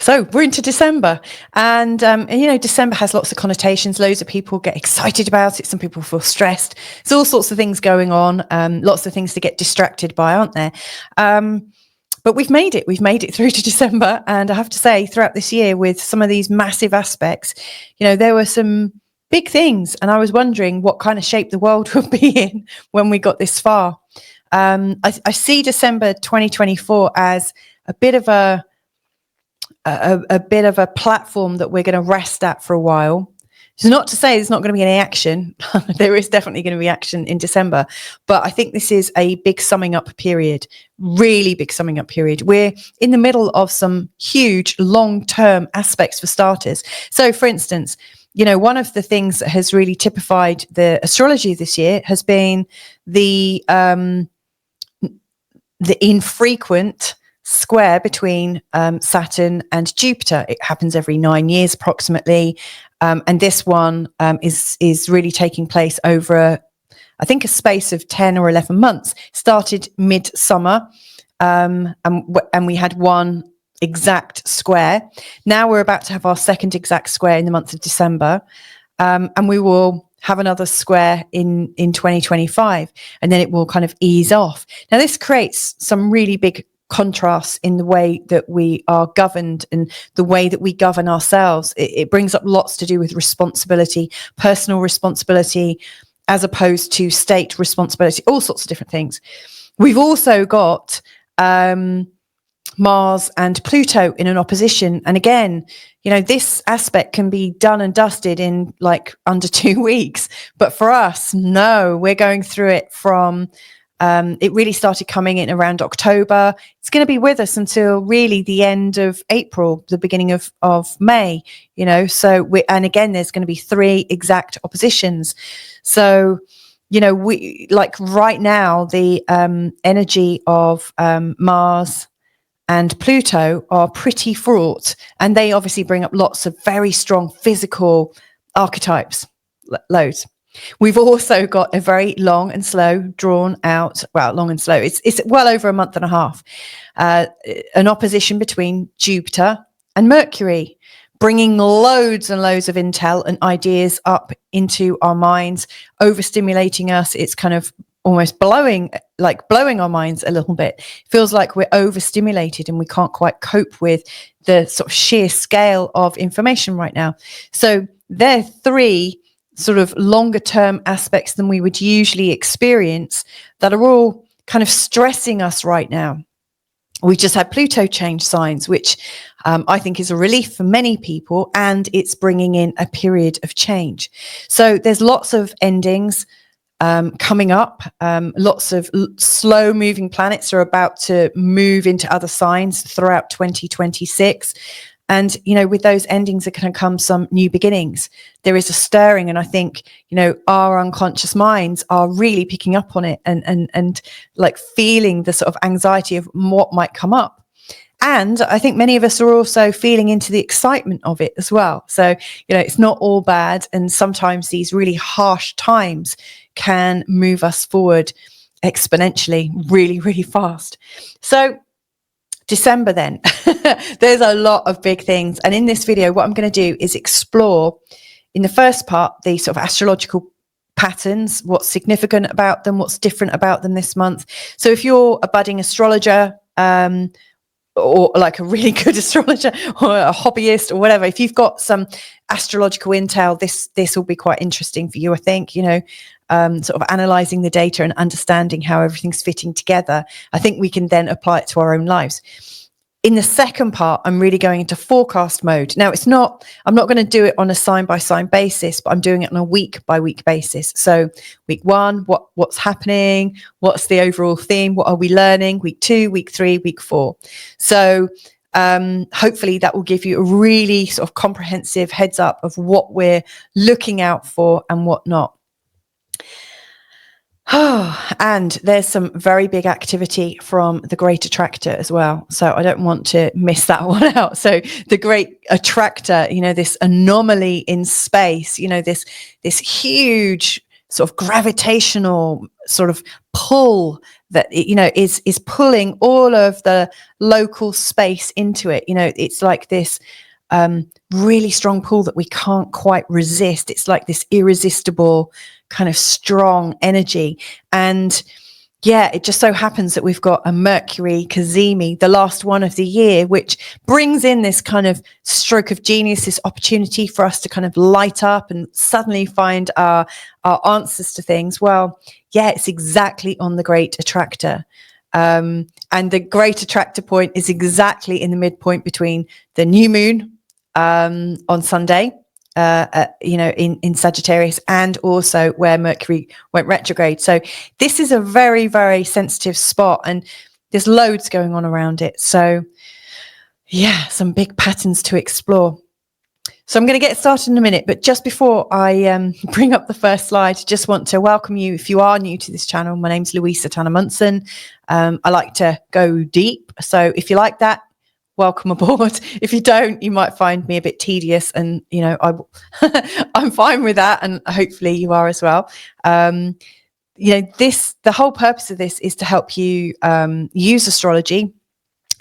So we're into December, and December has lots of connotations. Loads of people get excited about it. Some people feel stressed. There's all sorts of things going on. Lots of things to get distracted by, aren't there? But we've made it. We've made it through to December, and I have to say, throughout this year, with some of these massive aspects, there were some big things, and I was wondering what kind of shape the world would be in when we got this far. I see December 2024 as a bit of a platform that we're going to rest at for a while. It's not to say there's not going to be any action. There is definitely going to be action in December, but I think this is a big summing up period, really big summing up period. We're in the middle of some huge long-term aspects for starters. So for instance, one of the things that has really typified the astrology this year has been the infrequent square between Saturn and Jupiter. It happens every 9 years approximately, and this one is really taking place over I think a space of 10 or 11 months. Started mid-summer, and we had one exact square. Now we're about to have our second exact square in the month of December, and we will have another square in 2025, and then it will kind of ease off. Now this creates some really big contrasts in the way that we are governed and the way that we govern ourselves. It brings up lots to do with responsibility, personal responsibility, as opposed to state responsibility, all sorts of different things. We've also got Mars and Pluto in an opposition. And again, this aspect can be done and dusted in like under 2 weeks. But for us, no, we're going through it from it really started coming in around October. It's going to be with us until really the end of April, the beginning of May, so and again, there's going to be 3 exact oppositions. So, we like right now, the energy of Mars and Pluto are pretty fraught, and they obviously bring up lots of very strong physical archetypes, loads. We've also got a very long and slow, drawn out, long and slow, it's well over a month and a half, an opposition between Jupiter and Mercury, bringing loads and loads of intel and ideas up into our minds, overstimulating us. It's kind of almost blowing our minds a little bit. It feels like we're overstimulated and we can't quite cope with the sort of sheer scale of information right now. So there are 3 sort of longer term aspects than we would usually experience that are all kind of stressing us right now. We just had Pluto change signs, which I think is a relief for many people, and it's bringing in a period of change. So there's lots of endings coming up. Lots of slow moving planets are about to move into other signs throughout 2026. And, with those endings are going to come some new beginnings. There is a stirring. And I think, our unconscious minds are really picking up on it and like feeling the sort of anxiety of what might come up. And I think many of us are also feeling into the excitement of it as well. So, it's not all bad. And sometimes these really harsh times can move us forward exponentially, really, really fast. So December then, there's a lot of big things. And in this video, what I'm going to do is explore in the first part, the sort of astrological patterns, what's significant about them, what's different about them this month. So if you're a budding astrologer, or like a really good astrologer or a hobbyist or whatever, if you've got some astrological intel, this will be quite interesting for you, I think, sort of analyzing the data and understanding how everything's fitting together. I think we can then apply it to our own lives. In the second part, I'm really going into forecast mode. Now, I'm not going to do it on a sign by sign basis, but I'm doing it on a week by week basis. So week 1, what's happening? What's the overall theme? What are we learning? Week 2, week 3, week 4. So hopefully that will give you a really sort of comprehensive heads up of what we're looking out for and what not. And there's some very big activity from the Great Attractor as well. So I don't want to miss that one out. So the Great Attractor, this anomaly in space, this huge sort of gravitational sort of pull that is pulling all of the local space into it. It's like this really strong pull that we can't quite resist. It's like this irresistible kind of strong energy. And yeah, it just so happens that we've got a Mercury cazimi, the last one of the year, which brings in this kind of stroke of genius, this opportunity for us to kind of light up and suddenly find our answers to things. Well, yeah, it's exactly on the great attractor. And the great attractor point is exactly in the midpoint between the new moon on Sunday, in Sagittarius, and also where Mercury went retrograde. So this is a very, very sensitive spot, and there's loads going on around it. So yeah, some big patterns to explore. So I'm going to get started in a minute, but just before I bring up the first slide, just want to welcome you. If you are new to this channel, my name's Louisa Munson. I like to go deep. So if you like that, welcome aboard. If you don't, you might find me a bit tedious, and I'm fine with that, and hopefully you are as well. The whole purpose of this is to help you use astrology,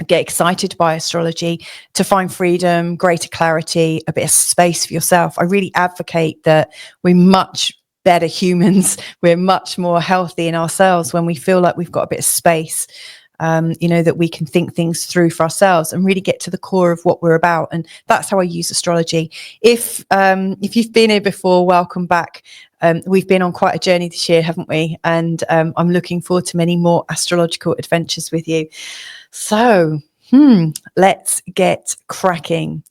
get excited by astrology, to find freedom, greater clarity, a bit of space for yourself. I really advocate that we're much better humans. We're much more healthy in ourselves when we feel like we've got a bit of space. That we can think things through for ourselves and really get to the core of what we're about. And that's how I use astrology. If you've been here before, welcome back. We've been on quite a journey this year, haven't we? And I'm looking forward to many more astrological adventures with you. So let's get cracking.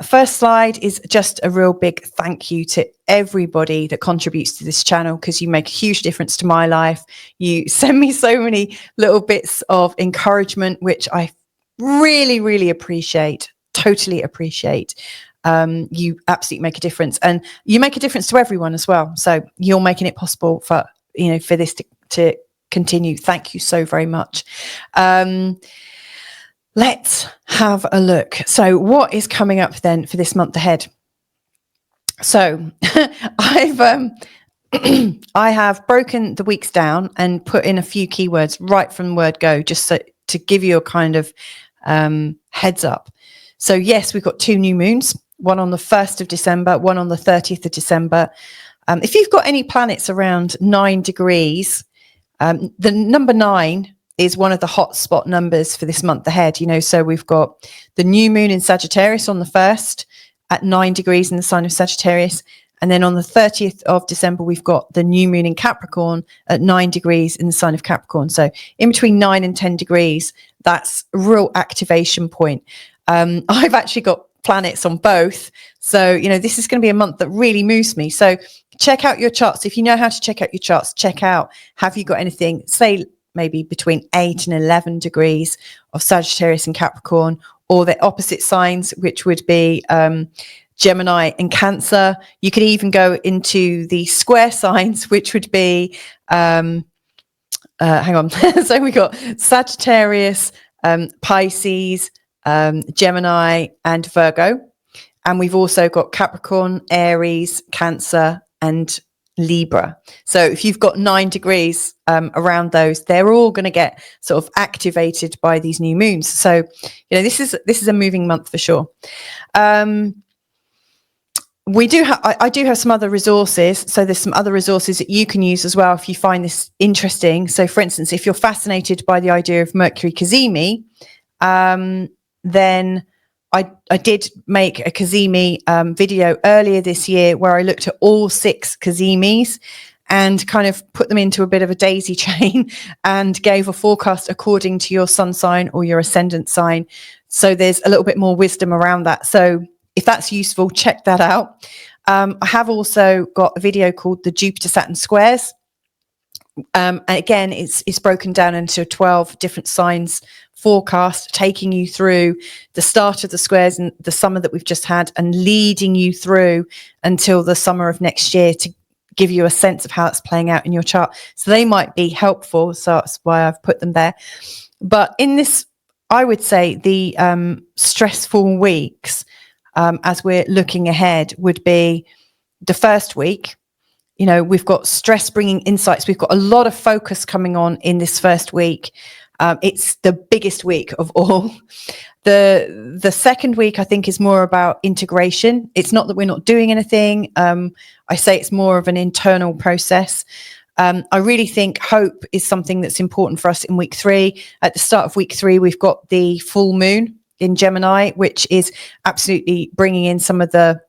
First slide is just a real big thank you to everybody that contributes to this channel, because you make a huge difference to my life. You send me so many little bits of encouragement, which I really, really appreciate, totally appreciate. You absolutely make a difference, and you make a difference to everyone as well. So you're making it possible for this to continue. Thank you so very much. Let's have a look. So what is coming up then for this month ahead? So I have broken the weeks down and put in a few keywords right from word go, just to give you a kind of heads up. So yes, we've got 2 new moons, one on the 1st of December, one on the 30th of December. If you've got any planets around 9 degrees, the number 9 is one of the hotspot numbers for this month ahead. So we've got the new moon in Sagittarius on the 1st at 9 degrees in the sign of Sagittarius. And then on the 30th of December, we've got the new moon in Capricorn at 9 degrees in the sign of Capricorn. So in between 9 and 10 degrees, that's a real activation point. I've actually got planets on both. So, this is going to be a month that really moves me. So check out your charts. If you know how to check out your charts, check out, have you got anything, say, maybe between 8 and 11 degrees of Sagittarius and Capricorn, or the opposite signs, which would be Gemini and Cancer. You could even go into the square signs, which would be, hang on. So we got Sagittarius, Pisces, Gemini, and Virgo. And we've also got Capricorn, Aries, Cancer, and Libra. So if you've got 9 degrees around those, they're all going to get sort of activated by these new moons. So this is a moving month for sure. We do have I do have some other resources. So there's some other resources that you can use as well if you find this interesting. So for instance, if you're fascinated by the idea of Mercury cazimi, then I did make a cazimi video earlier this year where I looked at all 6 cazimis and kind of put them into a bit of a daisy chain and gave a forecast according to your sun sign or your ascendant sign. So there's a little bit more wisdom around that. So if that's useful, check that out. I have also got a video called the Jupiter-Saturn squares. And again, it's broken down into 12 different signs forecast, taking you through the start of the squares and the summer that we've just had, and leading you through until the summer of next year to give you a sense of how it's playing out in your chart. So they might be helpful. So that's why I've put them there. But in this, I would say the stressful weeks, as we're looking ahead, would be the first week. You know, we've got stress bringing insights. We've got a lot of focus coming on in this first week. It's the biggest week of all. The second week, I think, is more about integration. It's not that we're not doing anything. I say it's more of an internal process. I really think hope is something that's important for us in week 3. At the start of week 3, we've got the full moon in Gemini, which is absolutely bringing in some of the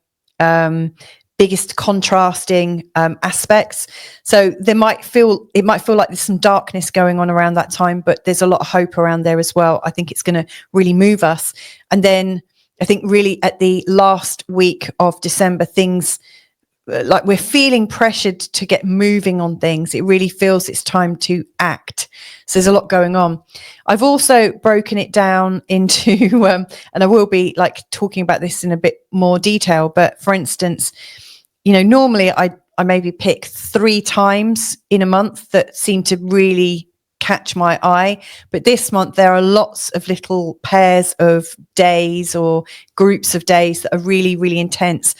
biggest contrasting aspects. So it might feel like there's some darkness going on around that time, but there's a lot of hope around there as well. I think it's going to really move us. And then I think really at the last week of December, things like we're feeling pressured to get moving on things. It really feels it's time to act. So there's a lot going on. I've also broken it down into, and I will be like talking about this in a bit more detail, but for instance, you know, normally I maybe pick 3 times in a month that seem to really catch my eye. But this month, there are lots of little pairs of days or groups of days that are really, really intense.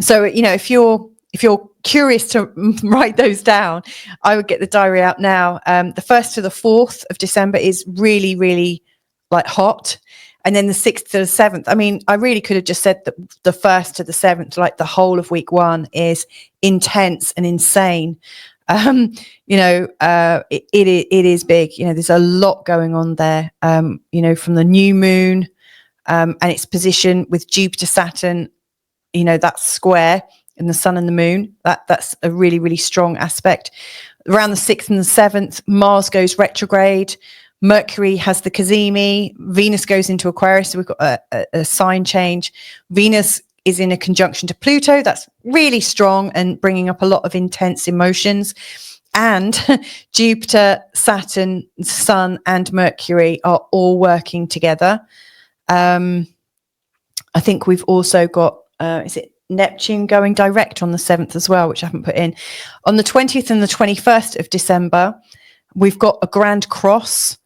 So, you know, if you're curious to write those down, I would get the diary out now. The 1st to the 4th of December is really, really like hot. And then the 6th to the 7th, I mean, I really could have just said that the 1st to the 7th, like the whole of week 1 is intense and insane. You know, it is big. You know, there's a lot going on there, you know, from the new moon and its position with Jupiter, Saturn, you know, that square and the sun and the moon, that's a really, really strong aspect. Around the 6th and the 7th, Mars goes retrograde. Mercury has the Cazimi. Venus goes into Aquarius. So we've got a sign change. Venus is in a conjunction to Pluto. That's really strong and bringing up a lot of intense emotions. And Jupiter, Saturn, Sun, and Mercury are all working together. I think we've also got, is it Neptune going direct on the 7th as well, which I haven't put in. On the 20th and the 21st of December, we've got a grand cross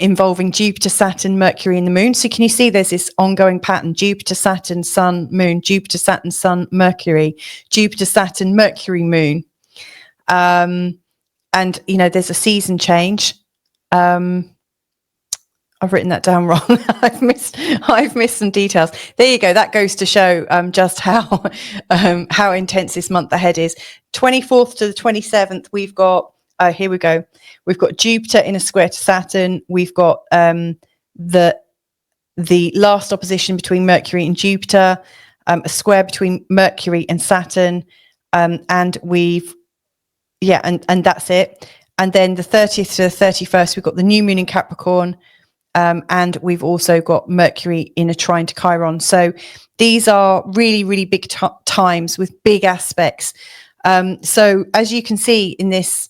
involving Jupiter, Saturn, Mercury, and the moon. So can you see there's this ongoing pattern? Jupiter, Saturn, Sun, Moon, Jupiter, Saturn, Sun, Mercury, Jupiter, Saturn, Mercury, Moon. And, you know, there's a season change. I've written that down wrong. I've missed some details. There you go. That goes to show just how intense this month ahead is. 24th to the 27th, we've got, here we go. We've got Jupiter in a square to Saturn. We've got the last opposition between Mercury and Jupiter, a square between Mercury and Saturn, and we've, yeah, and that's it. And then the 30th to the 31st, we've got the new moon in Capricorn, and we've also got Mercury in a trine to Chiron. So these are really, really big times with big aspects. So as you can see in this,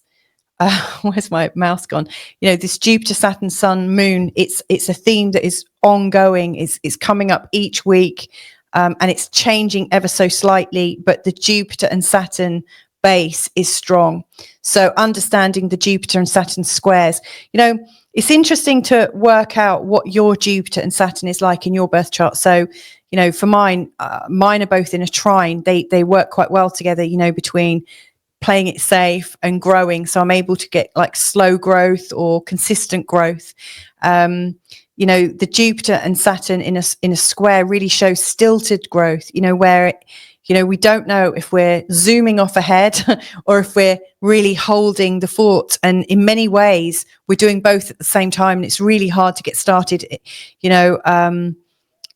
where's my mouse gone? You know, this Jupiter, Saturn, Sun, Moon, it's a theme that is ongoing, is coming up each week, and it's changing ever so slightly, but the Jupiter and Saturn base is strong. So understanding the Jupiter and Saturn squares, you know, it's interesting to work out what your Jupiter and Saturn is like in your birth chart. So, you know, for mine are both in a trine. They work quite well together, you know, between playing it safe and growing. So I'm able to get like slow growth or consistent growth. You know, the Jupiter and Saturn in a square really shows stilted growth, you know, where it, you know, we don't know if we're zooming off ahead or if we're really holding the fort. And in many ways, we're doing both at the same time. And it's really hard to get started. You know,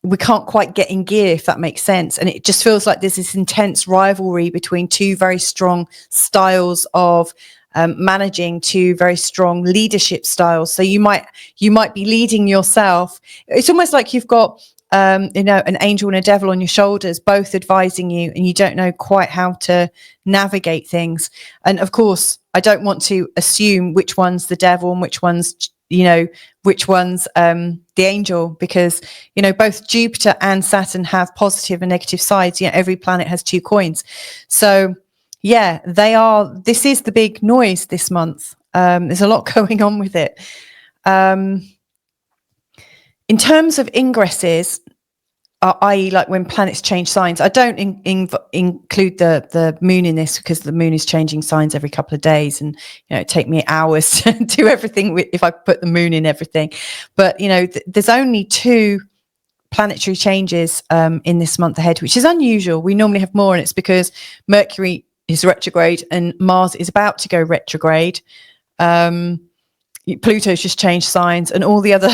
we can't quite get in gear, if that makes sense. And it just feels like there's this intense rivalry between two very strong styles of managing, two very strong leadership styles. So you might be leading yourself. It's almost like you've got you know, an angel and a devil on your shoulders, both advising you, and you don't know quite how to navigate things. And of course, I don't want to assume which one's the devil and which one's, you know, which one's the angel, because, you know, both Jupiter and Saturn have positive and negative sides. You know, every planet has 2 coins. So yeah, this is the big noise this month. There's a lot going on with it. In terms of ingresses, i.e. like when planets change signs. I don't include the moon in this because the moon is changing signs every couple of days, and it'd take me hours to do everything if I put the moon in everything. But there's only 2 planetary changes in this month ahead, which is unusual. We normally have more, and it's because Mercury is retrograde and Mars is about to go retrograde. Pluto's just changed signs, and all the other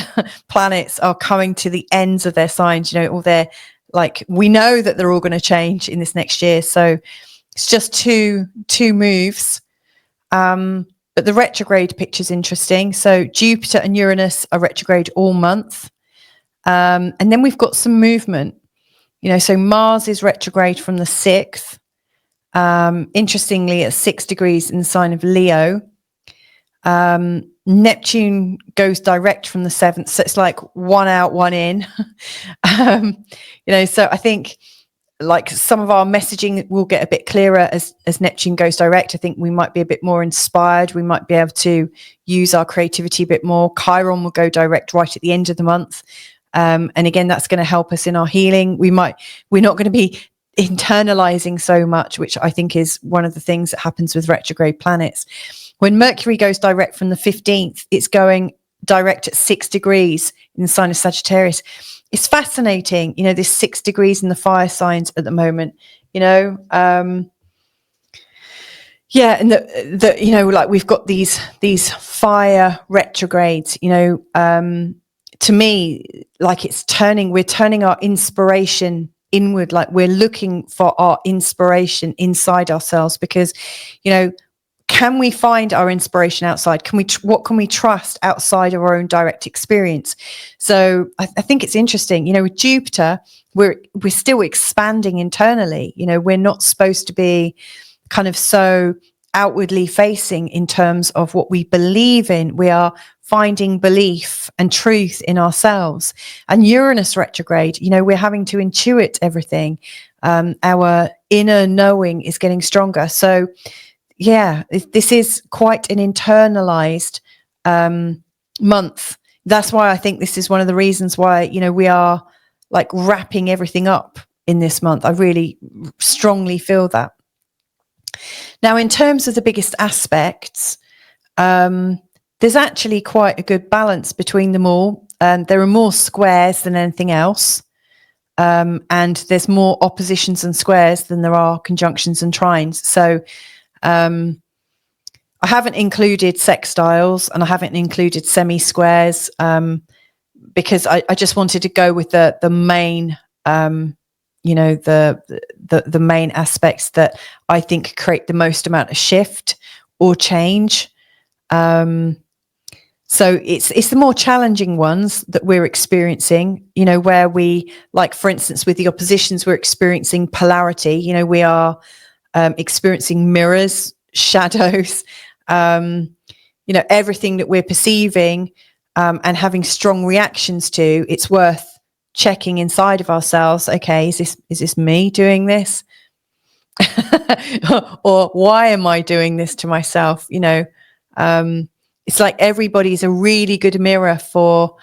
planets are coming to the ends of their signs. All their, like, we know that they're all going to change in this next year. So it's just two moves. But the retrograde picture is interesting. So Jupiter and Uranus are retrograde all month. And then we've got some movement. So Mars is retrograde from the 6th. Interestingly, at 6 degrees in the sign of Leo. Neptune goes direct from the 7th, so it's like one out, one in. So I think like some of our messaging will get a bit clearer as Neptune goes direct. I think we might be a bit more inspired. We might be able to use our creativity a bit more. Chiron will go direct right at the end of the month. And again, that's going to help us in our healing. We're not going to be internalizing so much, which I think is one of the things that happens with retrograde planets. When Mercury goes direct from the 15th, it's going direct at 6 degrees in the sign of Sagittarius. It's fascinating, this 6 degrees in the fire signs at the moment, and like we've got these fire retrogrades, to me, like we're turning our inspiration inward, like we're looking for our inspiration inside ourselves, because, can we find our inspiration outside? What can we trust outside of our own direct experience? So I think it's interesting, with Jupiter, we're still expanding internally. We're not supposed to be kind of so outwardly facing in terms of what we believe in. We are finding belief and truth in ourselves. And Uranus retrograde, we're having to intuit everything. Our inner knowing is getting stronger. So yeah, this is quite an internalized month. That's why I think this is one of the reasons why, we are like wrapping everything up in this month. I really strongly feel that. Now, in terms of the biggest aspects, there's actually quite a good balance between them all. There are more squares than anything else. And there's more oppositions and squares than there are conjunctions and trines. So I haven't included sextiles and I haven't included semi-squares because I just wanted to go with the main, the main aspects that I think create the most amount of shift or change. So it's the more challenging ones that we're experiencing, where we, like, for instance, with the oppositions, we're experiencing polarity. We are experiencing mirrors, shadows, everything that we're perceiving and having strong reactions to. It's worth checking inside of ourselves. Okay, is this me doing this? Or why am I doing this to myself? It's like everybody's a really good mirror for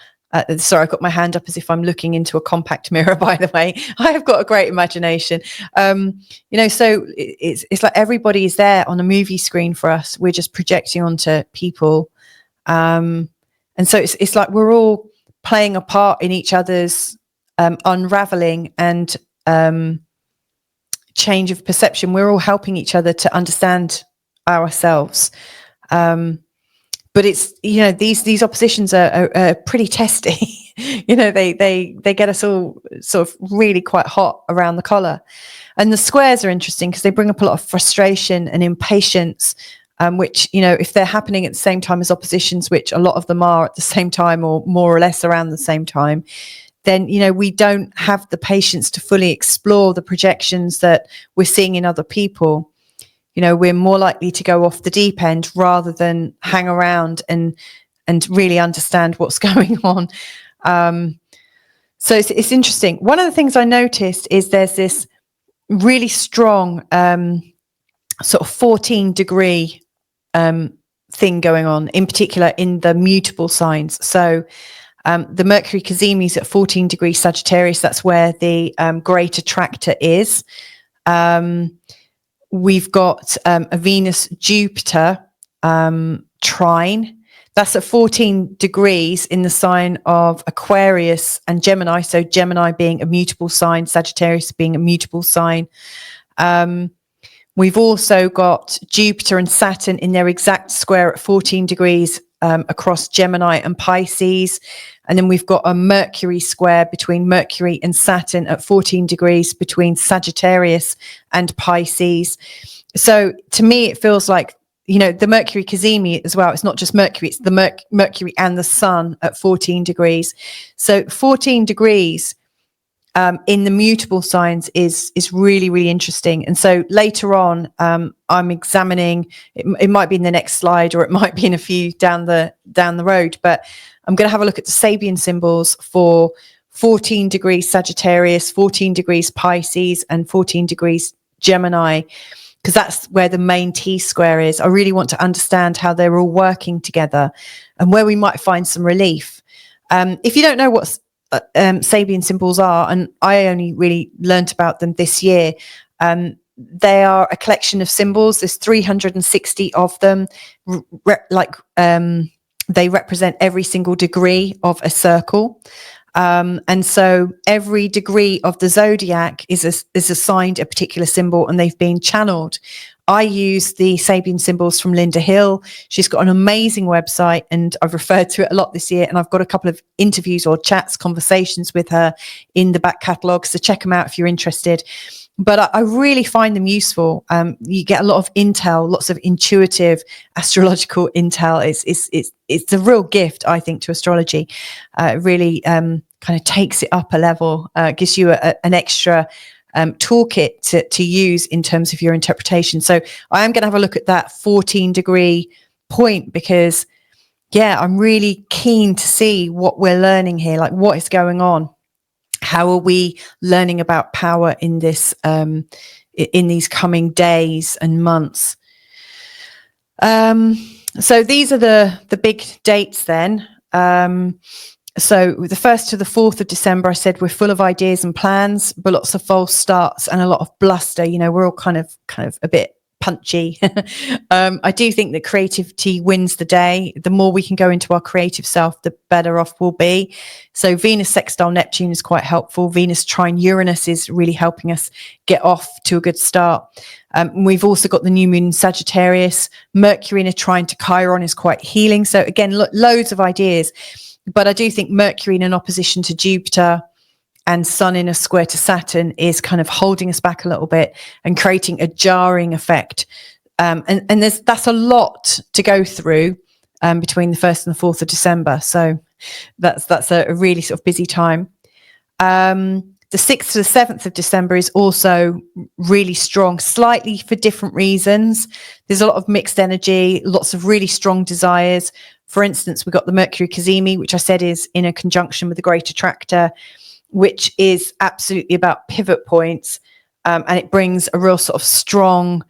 sorry, I've got my hand up as if I'm looking into a compact mirror, by the way. I have got a great imagination. So it's like everybody is there on a movie screen for us. We're just projecting onto people. And so it's like we're all playing a part in each other's unraveling and change of perception. We're all helping each other to understand ourselves. But it's, these oppositions are pretty testy. They get us all sort of really quite hot around the collar. And the squares are interesting because they bring up a lot of frustration and impatience, which, if they're happening at the same time as oppositions, which a lot of them are at the same time or more or less around the same time, then, we don't have the patience to fully explore the projections that we're seeing in other people. We're more likely to go off the deep end rather than hang around and really understand what's going on. So it's interesting. One of the things I noticed is there's this really strong sort of 14-degree thing going on, in particular in the mutable signs. So The Mercury cazimi is at 14 degrees Sagittarius. That's where the great attractor is. We've got a Venus Jupiter trine. That's at 14 degrees in the sign of Aquarius and Gemini. So Gemini being a mutable sign, Sagittarius being a mutable sign. We've also got Jupiter and Saturn in their exact square at 14 degrees across Gemini and Pisces. And then we've got a Mercury square between Mercury and Saturn at 14 degrees between Sagittarius and Pisces. So to me, it feels like, you know, the Mercury cazimi as well. It's not just Mercury, it's the Mercury and the Sun at 14 degrees. So 14 degrees in the mutable signs is really, really interesting. And so later on, I'm examining, it might be in the next slide or it might be in a few down the road, but I'm going to have a look at the Sabian symbols for 14 degrees Sagittarius, 14 degrees Pisces, and 14 degrees Gemini, because that's where the main T-square is. I really want to understand how they're all working together and where we might find some relief. If you don't know what Sabian symbols are, and I only really learnt about them this year, they are a collection of symbols. There's 360 of them, they represent every single degree of a circle. And so every degree of the zodiac is assigned a particular symbol, and they've been channeled. I use the Sabian symbols from Linda Hill. She's got an amazing website, and I've referred to it a lot this year. And I've got a couple of interviews or chats, conversations with her in the back catalogue. So check them out if you're interested. But I really find them useful. You get a lot of intel, lots of intuitive astrological intel. It's a real gift, I think, to astrology. It really kind of takes it up a level, gives you an extra toolkit to use in terms of your interpretation. So I am going to have a look at that 14 degree point, because, yeah, I'm really keen to see what we're learning here, like what is going on. How are we learning about power in this, in these coming days and months? So these are the big dates then. So the 1st to the 4th of December, I said we're full of ideas and plans, but lots of false starts and a lot of bluster. You know, we're all kind of a bit punchy. I do think that creativity wins the day. The more we can go into our creative self, the better off we'll be. So Venus sextile Neptune is quite helpful. Venus trine Uranus is really helping us get off to a good start. We've also got the new moon in Sagittarius. Mercury in a trine to Chiron is quite healing. So again, loads of ideas. But I do think Mercury in an opposition to Jupiter and Sun in a square to Saturn is kind of holding us back a little bit and creating a jarring effect. And that's a lot to go through between the 1st and the 4th of December. So that's a really sort of busy time. The 6th to the 7th of December is also really strong, slightly for different reasons. There's a lot of mixed energy, lots of really strong desires. For instance, we've got the Mercury cazimi, which I said is in a conjunction with the great attractor, which is absolutely about pivot points. And it brings a real sort of strong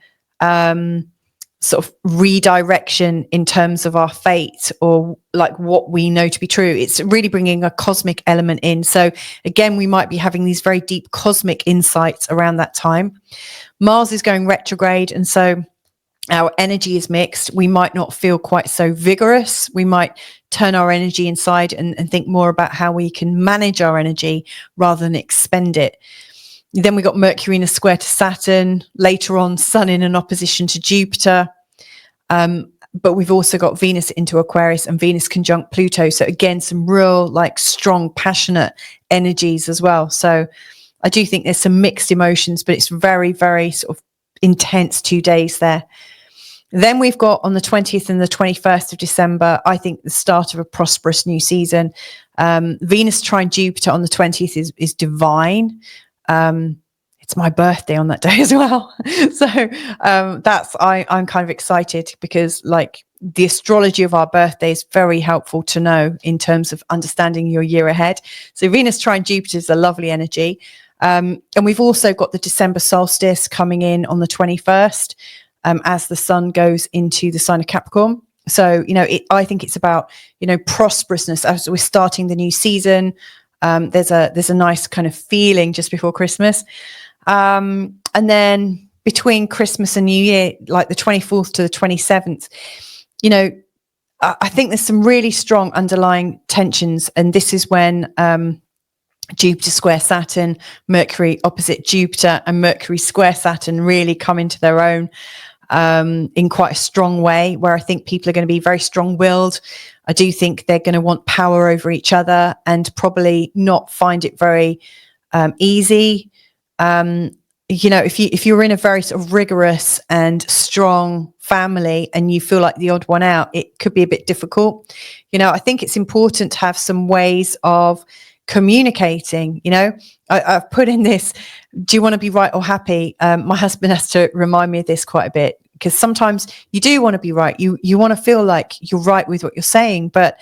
sort of redirection in terms of our fate, or like what we know to be true. It's really bringing a cosmic element in. So again, we might be having these very deep cosmic insights around that time. Mars is going retrograde, and so our energy is mixed. We might not feel quite so vigorous. We might turn our energy inside and think more about how we can manage our energy rather than expend it. Then we got Mercury in a square to Saturn. Later on, Sun in an opposition to Jupiter. But we've also got Venus into Aquarius and Venus conjunct Pluto. So again, some real like strong, passionate energies as well. So I do think there's some mixed emotions, but it's very, very sort of intense 2 days there. Then we've got on the 20th and the 21st of December, I think the start of a prosperous new season. Venus trine Jupiter on the 20th is divine. It's my birthday on that day as well. So I'm kind of excited, because like the astrology of our birthday is very helpful to know in terms of understanding your year ahead. So Venus trine Jupiter is a lovely energy. And we've also got the December solstice coming in on the 21st. As the sun goes into the sign of Capricorn. So, I think it's about, prosperousness as we're starting the new season. There's a nice kind of feeling just before Christmas. And then between Christmas and New Year, like the 24th to the 27th, I think there's some really strong underlying tensions. And this is when Jupiter square Saturn, Mercury opposite Jupiter, and Mercury square Saturn really come into their own in quite a strong way, where I think people are going to be very strong-willed. I do think they're going to want power over each other and probably not find it very easy. If you're in a very sort of rigorous and strong family and you feel like the odd one out, it could be a bit difficult. I think it's important to have some ways of communicating. I've put in this, do you want to be right or happy? My husband has to remind me of this quite a bit, because sometimes you do want to be right. You want to feel like you're right with what you're saying, but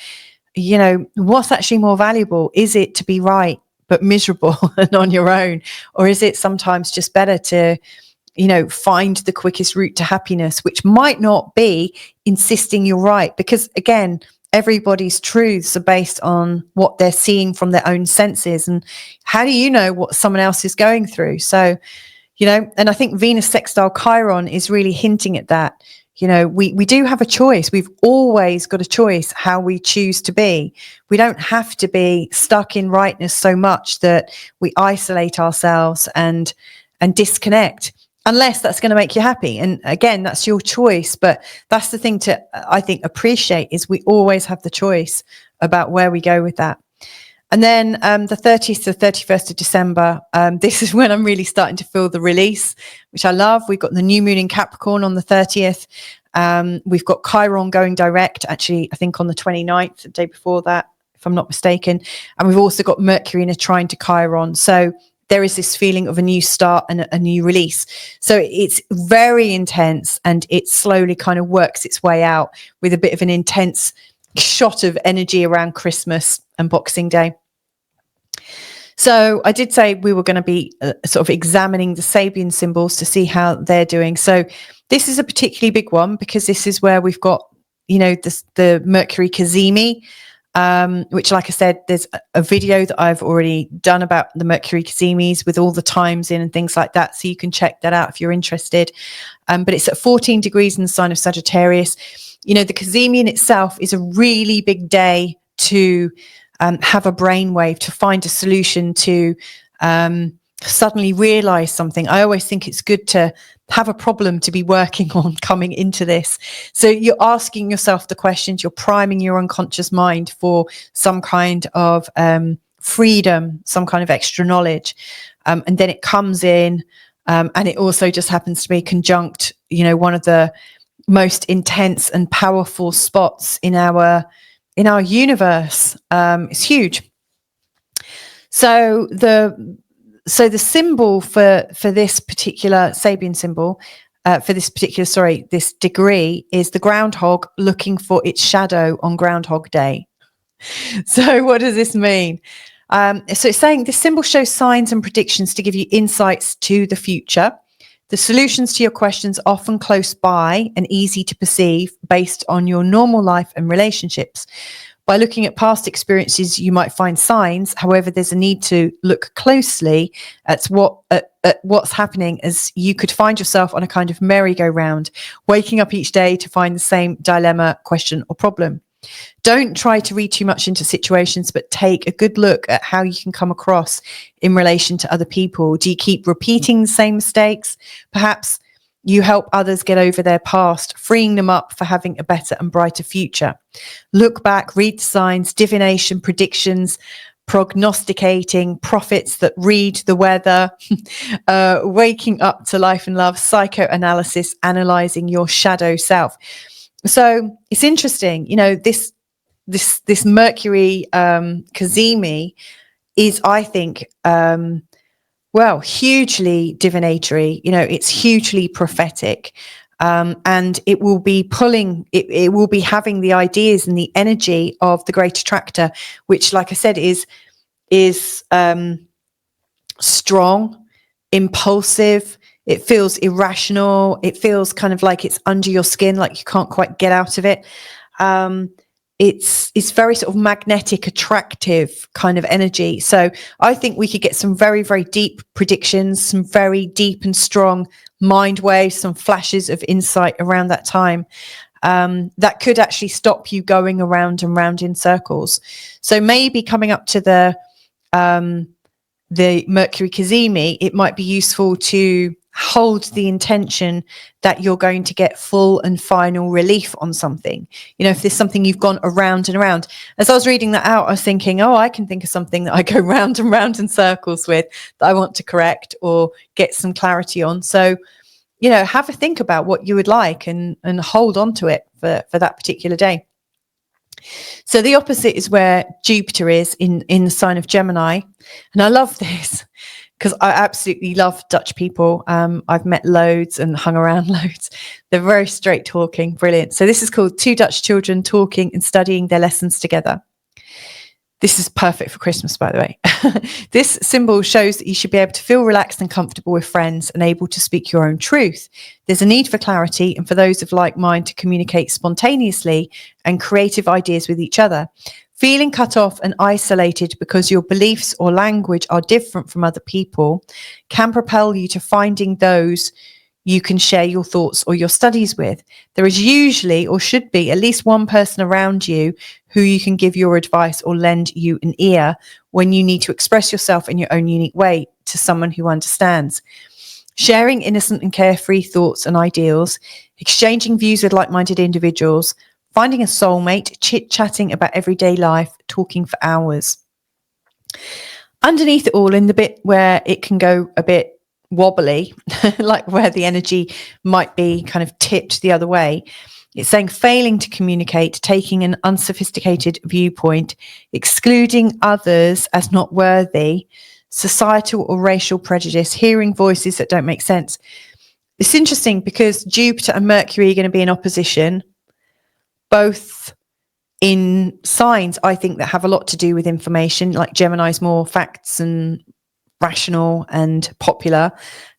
what's actually more valuable? Is it to be right but miserable and on your own, or is it sometimes just better to find the quickest route to happiness, which might not be insisting you're right? Because again, everybody's truths are based on what they're seeing from their own senses. And how do you know what someone else is going through? So, and I think Venus sextile Chiron is really hinting at that. We do have a choice. We've always got a choice how we choose to be. We don't have to be stuck in rightness so much that we isolate ourselves and disconnect, unless that's going to make you happy. And again, that's your choice. But that's the thing to, I think, appreciate, is we always have the choice about where we go with that. And then the 30th to 31st of December, this is when I'm really starting to feel the release, which I love. We've got the new moon in Capricorn on the 30th. We've got Chiron going direct, actually, I think on the 29th, the day before that, if I'm not mistaken. And we've also got Mercury in a trine to Chiron. So there is this feeling of a new start and a new release. So it's very intense, and it slowly kind of works its way out with a bit of an intense shot of energy around Christmas and Boxing Day. So I did say we were going to be sort of examining the Sabian symbols to see how they're doing. So this is a particularly big one, because this is where we've got, the Mercury Cazimi, which, like I said, there's a video that I've already done about the Mercury Cazimis with all the times in and things like that. So you can check that out if you're interested. But it's at 14 degrees in the sign of Sagittarius. The Cazimi in itself is a really big day to have a brainwave, to find a solution, to suddenly realize something. I always think it's good to have a problem to be working on coming into this. So you're asking yourself the questions, you're priming your unconscious mind for some kind of freedom, some kind of extra knowledge. And then it comes in, and it also just happens to be conjunct, one of the most intense and powerful spots in our universe. It's huge. So the symbol for this particular Sabian symbol, this degree, is the groundhog looking for its shadow on Groundhog Day. So what does this mean? So it's saying this symbol shows signs and predictions to give you insights to the future. The solutions to your questions are often close by and easy to perceive based on your normal life and relationships. By looking at past experiences, you might find signs. However, there's a need to look closely at what's happening, as you could find yourself on a kind of merry-go-round, waking up each day to find the same dilemma, question, or problem. Don't try to read too much into situations, but take a good look at how you can come across in relation to other people. Do you keep repeating the same mistakes? Perhaps you help others get over their past, freeing them up for having a better and brighter future. Look back, read signs, divination, predictions, prognosticating, prophets that read the weather, waking up to life and love, psychoanalysis, analyzing your shadow self. So it's interesting, this Mercury Cazimi is, I think, hugely divinatory. It's hugely prophetic, and it will be pulling. It will be having the ideas and the energy of the Great Attractor, which, like I said, is strong, impulsive, It feels irrational. It feels kind of like it's under your skin, like you can't quite get out of it. It's very sort of magnetic, attractive kind of energy. So I think we could get some very, very deep predictions, some very deep and strong mind waves, some flashes of insight around that time. That could actually stop you going around and round in circles. So maybe coming up to the Mercury Cazimi, it might be useful to hold the intention that you're going to get full and final relief on something. You know, if there's something you've gone around and around. As I was reading that out, I was thinking, oh, I can think of something that I go round and round in circles with that I want to correct or get some clarity on. So, you know, have a think about what you would like and hold on to it for that particular day. So the opposite is where Jupiter is in the sign of Gemini. And I love this because I absolutely love Dutch people. I've met loads and hung around loads. They're very straight talking, brilliant. So this is called Two Dutch Children Talking and Studying Their Lessons Together. This is perfect for Christmas, by the way. This symbol shows that you should be able to feel relaxed and comfortable with friends and able to speak your own truth. There's a need for clarity and for those of like mind to communicate spontaneously and creative ideas with each other. Feeling cut off and isolated because your beliefs or language are different from other people can propel you to finding those you can share your thoughts or your studies with. There is usually, or should be, at least one person around you who you can give your advice or lend you an ear when you need to express yourself in your own unique way to someone who understands. Sharing innocent and carefree thoughts and ideals, exchanging views with like-minded individuals, finding a soulmate, chit-chatting about everyday life, talking for hours. Underneath it all, in the bit where it can go a bit wobbly, like where the energy might be kind of tipped the other way, it's saying failing to communicate, taking an unsophisticated viewpoint, excluding others as not worthy, societal or racial prejudice, hearing voices that don't make sense. It's interesting because Jupiter and Mercury are going to be in opposition, both in signs, I think, that have a lot to do with information, like Gemini's more facts and rational and popular,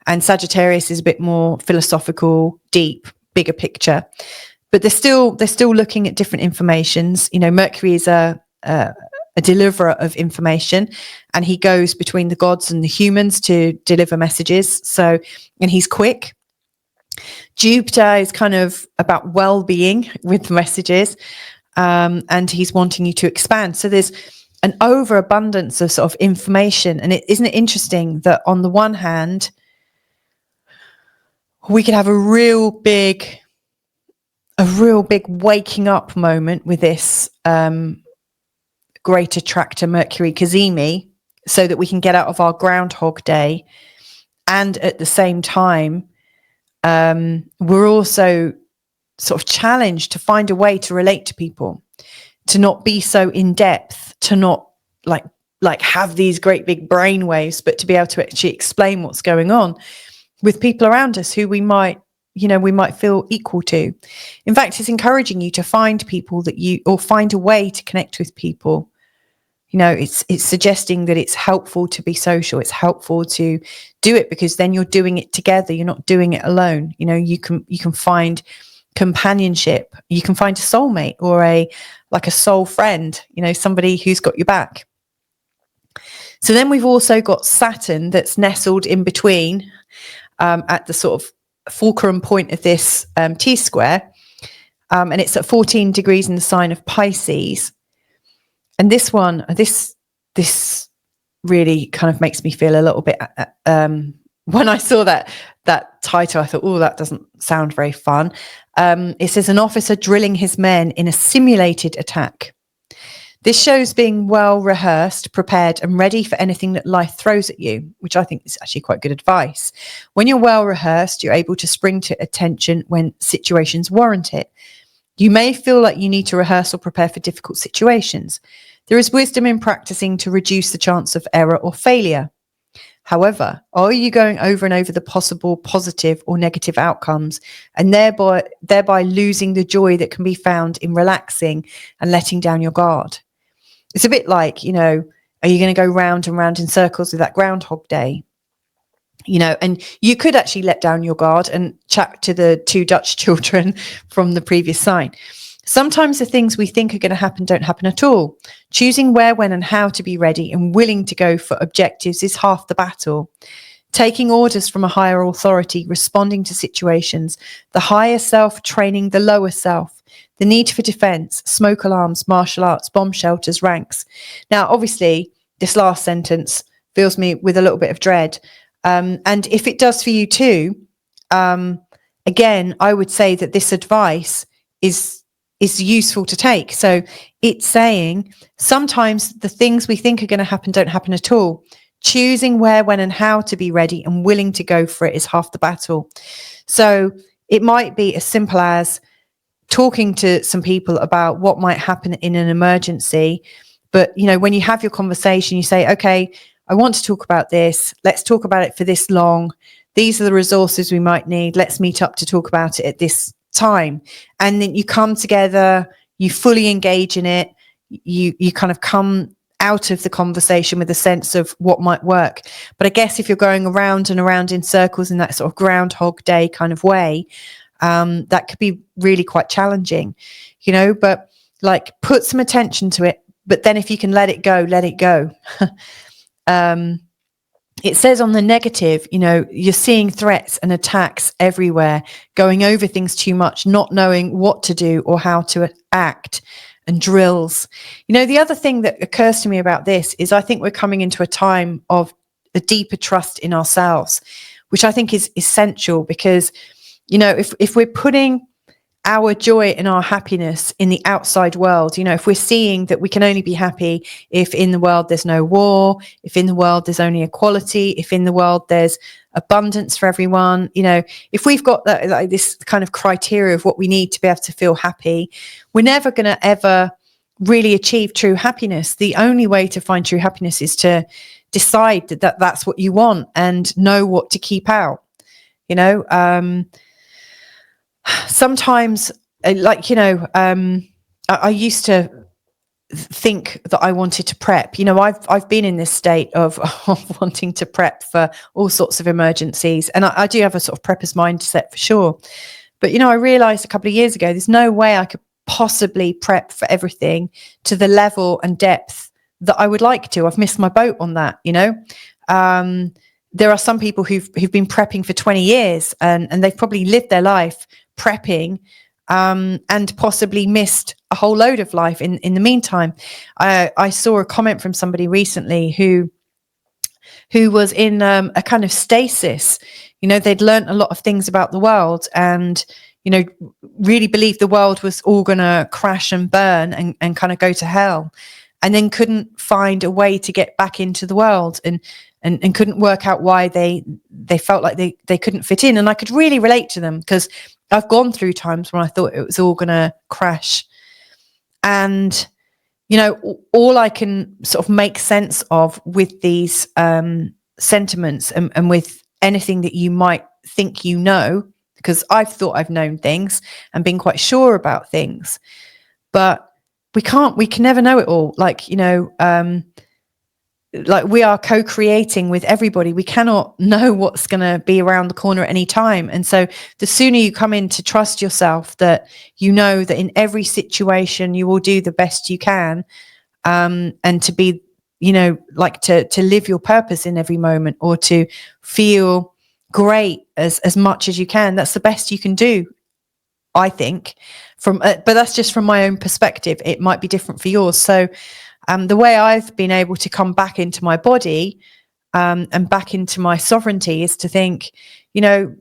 and Sagittarius is a bit more philosophical, deep, bigger picture. But they're still looking at different informations. You know, Mercury is a deliverer of information, and he goes between the gods and the humans to deliver messages. So, and he's quick. Jupiter is kind of about well-being with messages, and he's wanting you to expand. So there's an overabundance of sort of information. And isn't it interesting that on the one hand, we could have a real big waking up moment with this great attractor Mercury Cazimi, so that we can get out of our Groundhog Day. And at the same time, we're also sort of challenged to find a way to relate to people, to not be so in depth, to not like have these great big brain waves, but to be able to actually explain what's going on with people around us who we might feel equal to. In fact, it's encouraging you to find people or find a way to connect with people. You know, it's suggesting that it's helpful to be social. It's helpful to do it because then you're doing it together. You're not doing it alone. You know, you can find companionship. You can find a soulmate or a soul friend, you know, somebody who's got your back. So then we've also got Saturn that's nestled in between at the sort of fulcrum point of this T-square. And it's at 14 degrees in the sign of Pisces. And this really kind of makes me feel a little bit, when I saw that title, I thought, oh, that doesn't sound very fun. It says an officer drilling his men in a simulated attack. This shows being well rehearsed, prepared, and ready for anything that life throws at you, which I think is actually quite good advice. When you're well rehearsed, you're able to spring to attention when situations warrant it. You may feel like you need to rehearse or prepare for difficult situations. There is wisdom in practicing to reduce the chance of error or failure. However, are you going over and over the possible positive or negative outcomes and thereby losing the joy that can be found in relaxing and letting down your guard? It's a bit like, you know, are you going to go round and round in circles with that Groundhog Day? you know, and you could actually let down your guard and chat to the 2 Dutch children from the previous sign. Sometimes the things we think are going to happen don't happen at all. Choosing where, when, and how to be ready and willing to go for objectives is half the battle. Taking orders from a higher authority, responding to situations, the higher self training the lower self, the need for defense, smoke alarms, martial arts, bomb shelters, ranks. Now, obviously, this last sentence fills me with a little bit of dread. And if it does for you too, again, I would say that this advice is useful to take. So it's saying sometimes the things we think are going to happen don't happen at all. Choosing where, when, and how to be ready and willing to go for it is half the battle. So it might be as simple as talking to some people about what might happen in an emergency. But, you know, when you have your conversation, you say, okay, I want to talk about this. Let's talk about it for this long. These are the resources we might need. Let's meet up to talk about it at this time. And then you come together, you fully engage in it. You kind of come out of the conversation with a sense of what might work. But I guess if you're going around and around in circles in that sort of Groundhog Day kind of way, that could be really quite challenging, you know, but like put some attention to it. But then if you can let it go, let it go. It says on the negative, you know, you're seeing threats and attacks everywhere, going over things too much, not knowing what to do or how to act, and drills. You know, the other thing that occurs to me about this is I think we're coming into a time of a deeper trust in ourselves, which I think is essential because, you know, if we're putting our joy and our happiness in the outside world, you know, if we're seeing that we can only be happy if in the world there's no war, if in the world there's only equality, if in the world there's abundance for everyone, you know, if we've got that, like this kind of criteria of what we need to be able to feel happy, we're never going to ever really achieve true happiness. The only way to find true happiness is to decide that that's what you want and know what to keep out, you know. Sometimes, like, you know, I used to think that I wanted to prep. You know, I've been in this state of wanting to prep for all sorts of emergencies, and I do have a sort of prepper's mindset for sure. But, you know, I realized a couple of years ago, there's no way I could possibly prep for everything to the level and depth that I would like to. I've missed my boat on that, you know. There are some people who've been prepping for 20 years and they've probably lived their life prepping and possibly missed a whole load of life in the meantime. I saw a comment from somebody recently who was in a kind of stasis. You know, they'd learned a lot of things about the world and, you know, really believed the world was all going to crash and burn and kind of go to hell, and then couldn't find a way to get back into the world and couldn't work out why they felt like they couldn't fit in. And I could really relate to them because I've gone through times when I thought it was all going to crash. And, you know, all I can sort of make sense of with these sentiments and with anything that you might think you know, because I've thought I've known things and been quite sure about things, but we can never know it all. Like, you know, like we are co-creating with everybody. We cannot know what's going to be around the corner at any time. And so the sooner you come in to trust yourself that you know that in every situation you will do the best you can, and to be, you know, like to live your purpose in every moment, or to feel great as much as you can. That's the best you can do, I think, but that's just from my own perspective. It might be different for yours. So the way I've been able to come back into my body and back into my sovereignty is to think, you know,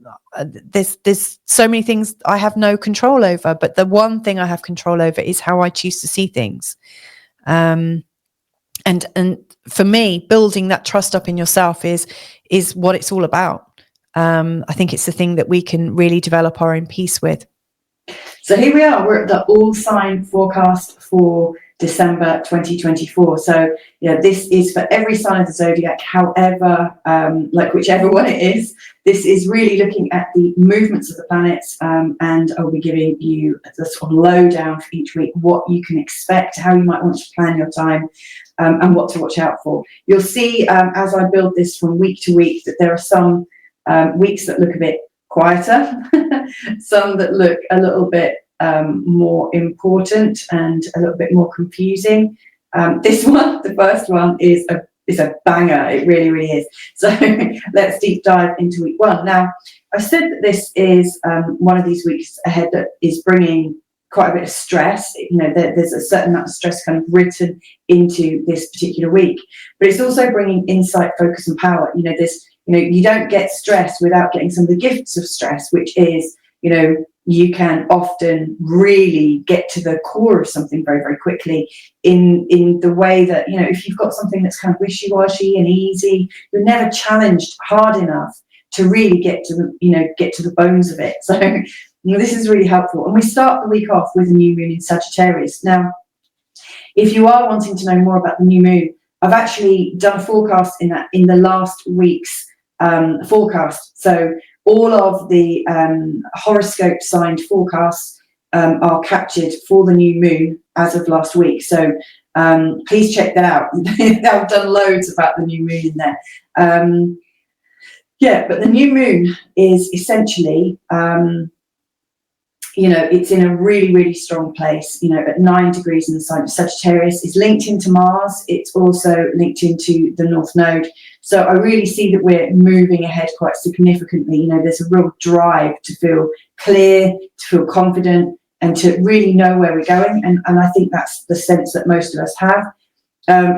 there's so many things I have no control over, but the one thing I have control over is how I choose to see things. And for me, building that trust up in yourself is what it's all about. I think it's the thing that we can really develop our own peace with. So here we are. We're at the all sign forecast for December 2024. So yeah, this is for every sign of the zodiac, however, like whichever one it is. This is really looking at the movements of the planets, and I'll be giving you the sort of lowdown for each week, what you can expect, how you might want to plan your time, and what to watch out for. You'll see as I build this from week to week that there are some weeks that look a bit quieter, some that look a little bit more important and a little bit more confusing. This one, the first one, is a banger. It really, really is. So let's deep dive into week one. Now, I said that this is one of these weeks ahead that is bringing quite a bit of stress. You know, there's a certain amount of stress kind of written into this particular week, but it's also bringing insight, focus, and power. You know, you don't get stress without getting some of the gifts of stress, which is, you know, you can often really get to the core of something very, very quickly in the way that, you know, if you've got something that's kind of wishy-washy and easy, you're never challenged hard enough to really get to the bones of it. So, you know, this is really helpful. And we start the week off with a new moon in Sagittarius. Now, if you are wanting to know more about the new moon, I've actually done a forecast in the last week's forecast. So all of the horoscope signed forecasts are captured for the new moon as of last week. So please check that out. I've done loads about the new moon in there. Yeah, but the new moon is essentially, you know, it's in a really, really strong place, you know, at 9 degrees in the sign of Sagittarius. It's linked into Mars. It's also linked into the North Node. So I really see that we're moving ahead quite significantly. You know, there's a real drive to feel clear, to feel confident, and to really know where we're going. And I think that's the sense that most of us have.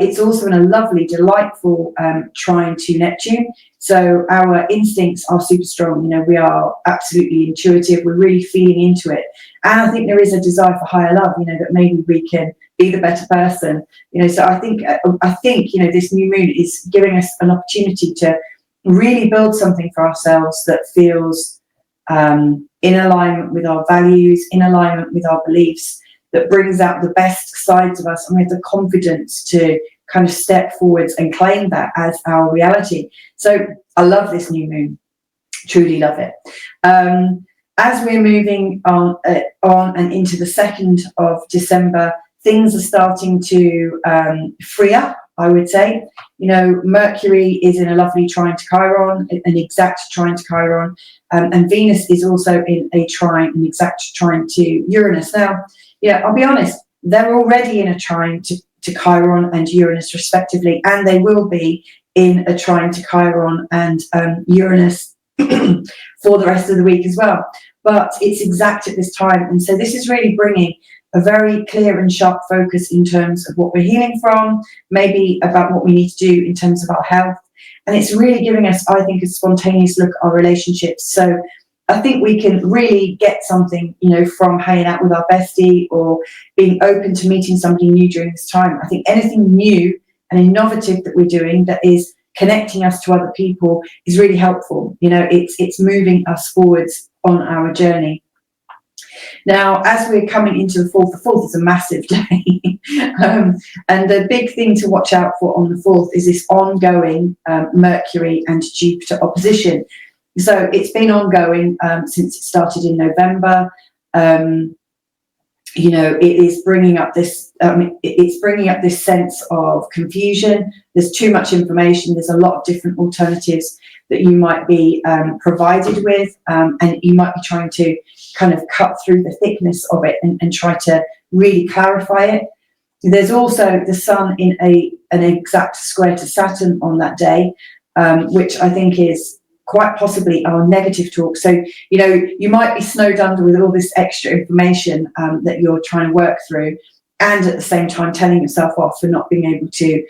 It's also in a lovely, delightful trine to Neptune. So our instincts are super strong. You know, we are absolutely intuitive. We're really feeling into it. And I think there is a desire for higher love, you know, that maybe we can be the better person. You know, so I think, you know, this new moon is giving us an opportunity to really build something for ourselves that feels in alignment with our values, in alignment with our beliefs, that brings out the best sides of us, and we have the confidence to kind of step forwards and claim that as our reality. So I love this new moon, truly love it. As we're moving on and into the 2nd of December, things are starting to free up, I would say. You know, Mercury is in a lovely trine to Chiron, an exact trine to Chiron, and Venus is also in an exact trine to Uranus. Now, yeah, I'll be honest, they're already in a trine to Chiron and Uranus respectively, and they will be in a trine to Chiron and Uranus for the rest of the week as well. But it's exact at this time, and so this is really bringing a very clear and sharp focus in terms of what we're healing from, maybe about what we need to do in terms of our health, and it's really giving us, I think, a spontaneous look at our relationships. So I think we can really get something, you know, from hanging out with our bestie or being open to meeting somebody new during this time. I think anything new and innovative that we're doing that is connecting us to other people is really helpful. You know, it's moving us forwards on our journey. Now, as we're coming into the 4th is a massive day. And the big thing to watch out for on the 4th is this ongoing Mercury and Jupiter opposition. So it's been ongoing since it started in November. You know, it is bringing up this. It's bringing up this sense of confusion. There's too much information. There's a lot of different alternatives that you might be provided with, and you might be trying to kind of cut through the thickness of it and try to really clarify it. There's also the Sun in an exact square to Saturn on that day, which I think is quite possibly our negative talk. So, you know, you might be snowed under with all this extra information that you're trying to work through, and at the same time telling yourself off for not being able to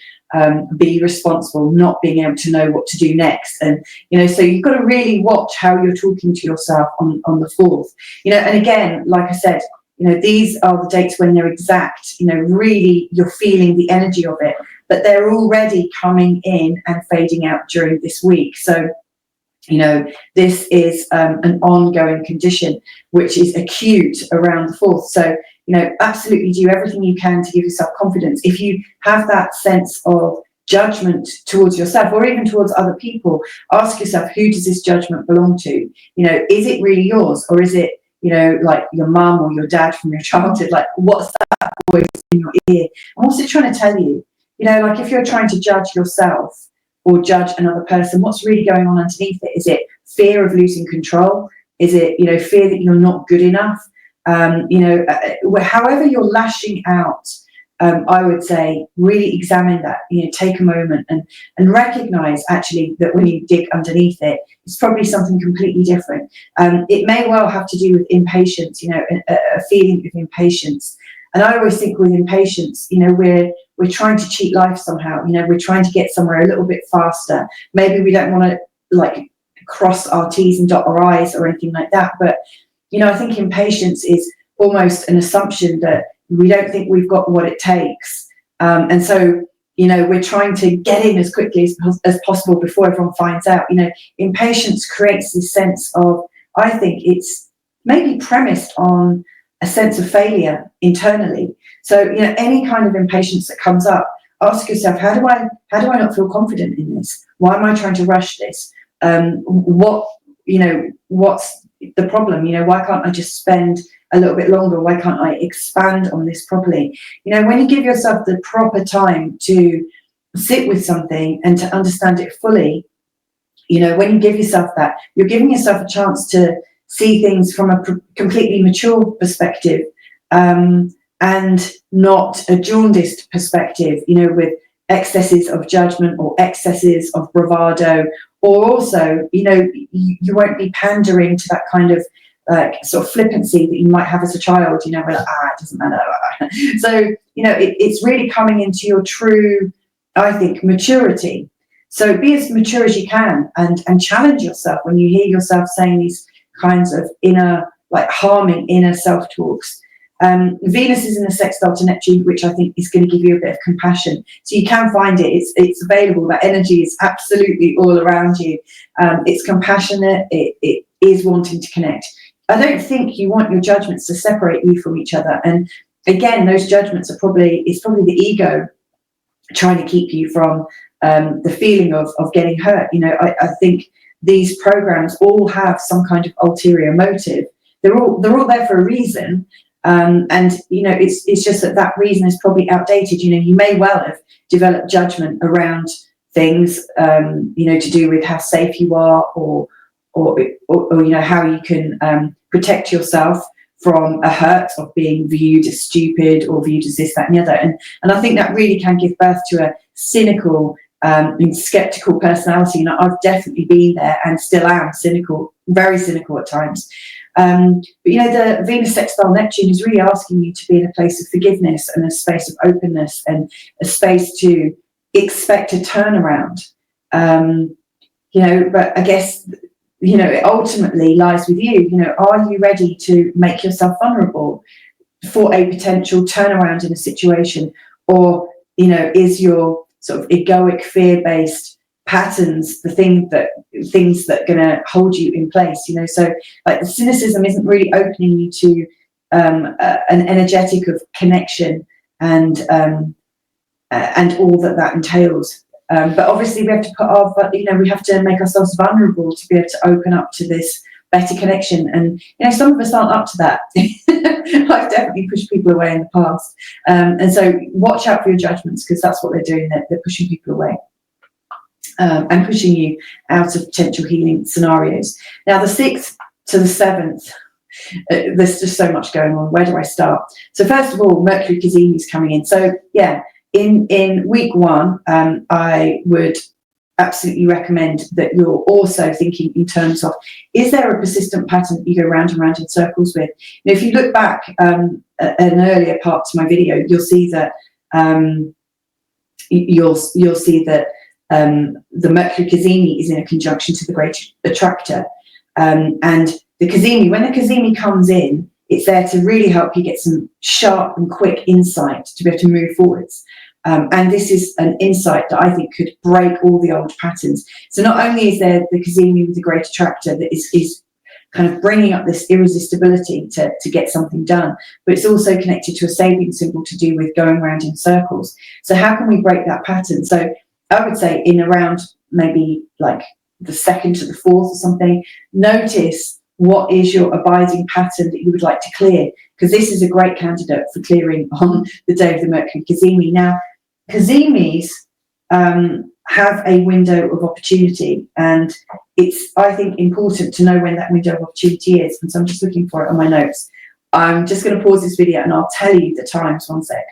be responsible, not being able to know what to do next. And, you know, so you've got to really watch how you're talking to yourself on the 4th. You know, and again, like I said, you know, these are the dates when they're exact, you know, really you're feeling the energy of it, but they're already coming in and fading out during this week. So, you know, this is an ongoing condition which is acute around the 4th. So, you know, absolutely do everything you can to give yourself confidence. If you have that sense of judgment towards yourself or even towards other people, ask yourself, who does this judgment belong to? You know, is it really yours, or is it, you know, like your mum or your dad from your childhood? Like, what's that voice in your ear? And what's it trying to tell you? You know, like if you're trying to judge yourself or judge another person, what's really going on underneath it? Is it fear of losing control? Is it, fear that you're not good enough? However you're lashing out, I would say really examine that, take a moment and recognize actually that when you dig underneath it, it's probably something completely different. It may well have to do with impatience, a feeling of impatience. And I always think with impatience, we're trying to cheat life somehow. We're trying to get somewhere a little bit faster. Maybe we don't want to cross our T's and dot our I's or anything like that. But, I think impatience is almost an assumption that we don't think we've got what it takes. And so, we're trying to get in as quickly as possible before everyone finds out. Impatience creates this sense of, I think it's maybe premised on a sense of failure internally. So, any kind of impatience that comes up, ask yourself, how do I not feel confident in this? Why am I trying to rush this? What's the problem? Why can't I just spend a little bit longer? Why can't I expand on this properly? When you give yourself the proper time to sit with something and to understand it fully, when you give yourself that, you're giving yourself a chance to see things from a completely mature perspective, and not a jaundiced perspective, with excesses of judgment or excesses of bravado, or also, you won't be pandering to that kind of sort of flippancy that you might have as a child, where it doesn't matter. So, it's really coming into your true, I think, maturity. So be as mature as you can and challenge yourself when you hear yourself saying these kinds of inner, harming inner self-talks. Venus is in a sextile to Neptune, which I think is going to give you a bit of compassion. So you can find it. It's available. That energy is absolutely all around you. It's compassionate. It is wanting to connect. I don't think you want your judgments to separate you from each other. And again, those judgments it's probably the ego trying to keep you from the feeling of getting hurt. I think these programs all have some kind of ulterior motive. They're all there for a reason. And it's just that reason is probably outdated. You may well have developed judgment around things, to do with how safe you are, or how you can protect yourself from a hurt of being viewed as stupid or viewed as this, that, and the other. And I think that really can give birth to a cynical, skeptical personality. I've definitely been there and still am cynical, very cynical at times. But the Venus sextile Neptune is really asking you to be in a place of forgiveness and a space of openness and a space to expect a turnaround. But I guess, it ultimately lies with you. Are you ready to make yourself vulnerable for a potential turnaround in a situation? Or, is your sort of egoic, fear-based patterns the things that are going to hold you in place? So the cynicism isn't really opening you to an energetic of connection and all that entails. But obviously we have to we have to make ourselves vulnerable to be able to open up to this better connection. And, some of us aren't up to that. I've definitely pushed people away in the past. And so watch out for your judgments, because that's what they're doing. They're pushing people away. And pushing you out of potential healing scenarios. Now, the 6th to the 7th, there's just so much going on. Where do I start? So first of all, Mercury Cazimi is coming in. So yeah, in week 1, I would absolutely recommend that you're also thinking in terms of, is there a persistent pattern that you go round and round in circles with? If you look back at an earlier part to my video, you'll see that the Mercury Cazimi is in a conjunction to the Great Attractor. And the Cazimi, when the Cazimi comes in, it's there to really help you get some sharp and quick insight to be able to move forwards. And this is an insight that I think could break all the old patterns. So not only is there the Cazimi with the Great Attractor that is kind of bringing up this irresistibility to get something done, but it's also connected to a Sabian symbol to do with going around in circles. So how can we break that pattern? So I would say in around maybe the 2nd to the 4th or something, notice what is your abiding pattern that you would like to clear, because this is a great candidate for clearing on the day of the Mercury Cazimi. Now, Cazimis have a window of opportunity, and it's, I think, important to know when that window of opportunity is. And so I'm just looking for it on my notes. I'm just going to pause this video and I'll tell you the times. One sec.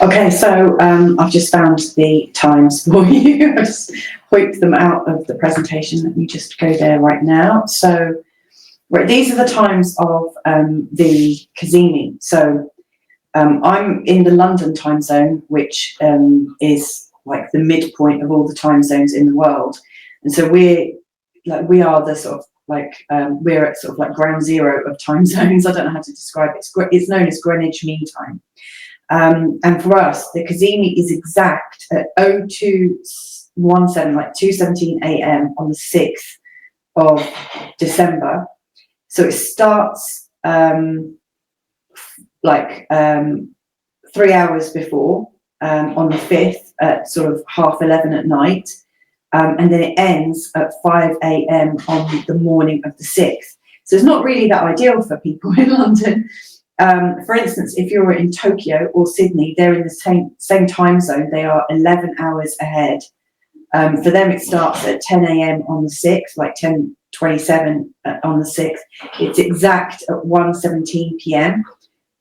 Okay, so I've just found the times for you. I just whipped them out of the presentation. Let me just go there right now. So right, these are the times of the Cazimi. So I'm in the London time zone, which is like the midpoint of all the time zones in the world. And so we are the sort of like, we're at sort of like ground zero of time zones. I don't know how to describe it. It's known as Greenwich Mean Time. And for us, the Cazimi is exact at 0217, like 2:17 a.m. on the 6th of December. So it starts 3 hours before, on the 5th at sort of 11:30 at night. And then it ends at 5 a.m. on the morning of the 6th. So it's not really that ideal for people in London. For instance, if you're in Tokyo or Sydney, they're in the same time zone. They are 11 hours ahead. For them, it starts at 10 a.m. on the 6th, like 10:27 on the 6th. It's exact at 1:17 p.m.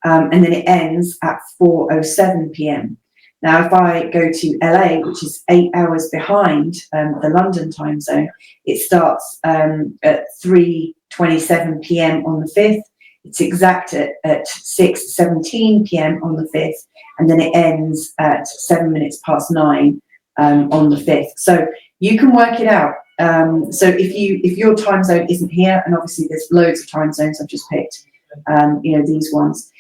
And then it ends at 4:07 p.m. Now, if I go to LA, which is 8 hours behind the London time zone, it starts at 3:27 p.m. on the 5th. It's exact at 6:17 p.m. on the 5th, and then it ends at 9:07 on the 5th. So you can work it out. So if your time zone isn't here, and obviously there's loads of time zones, I've just picked these ones,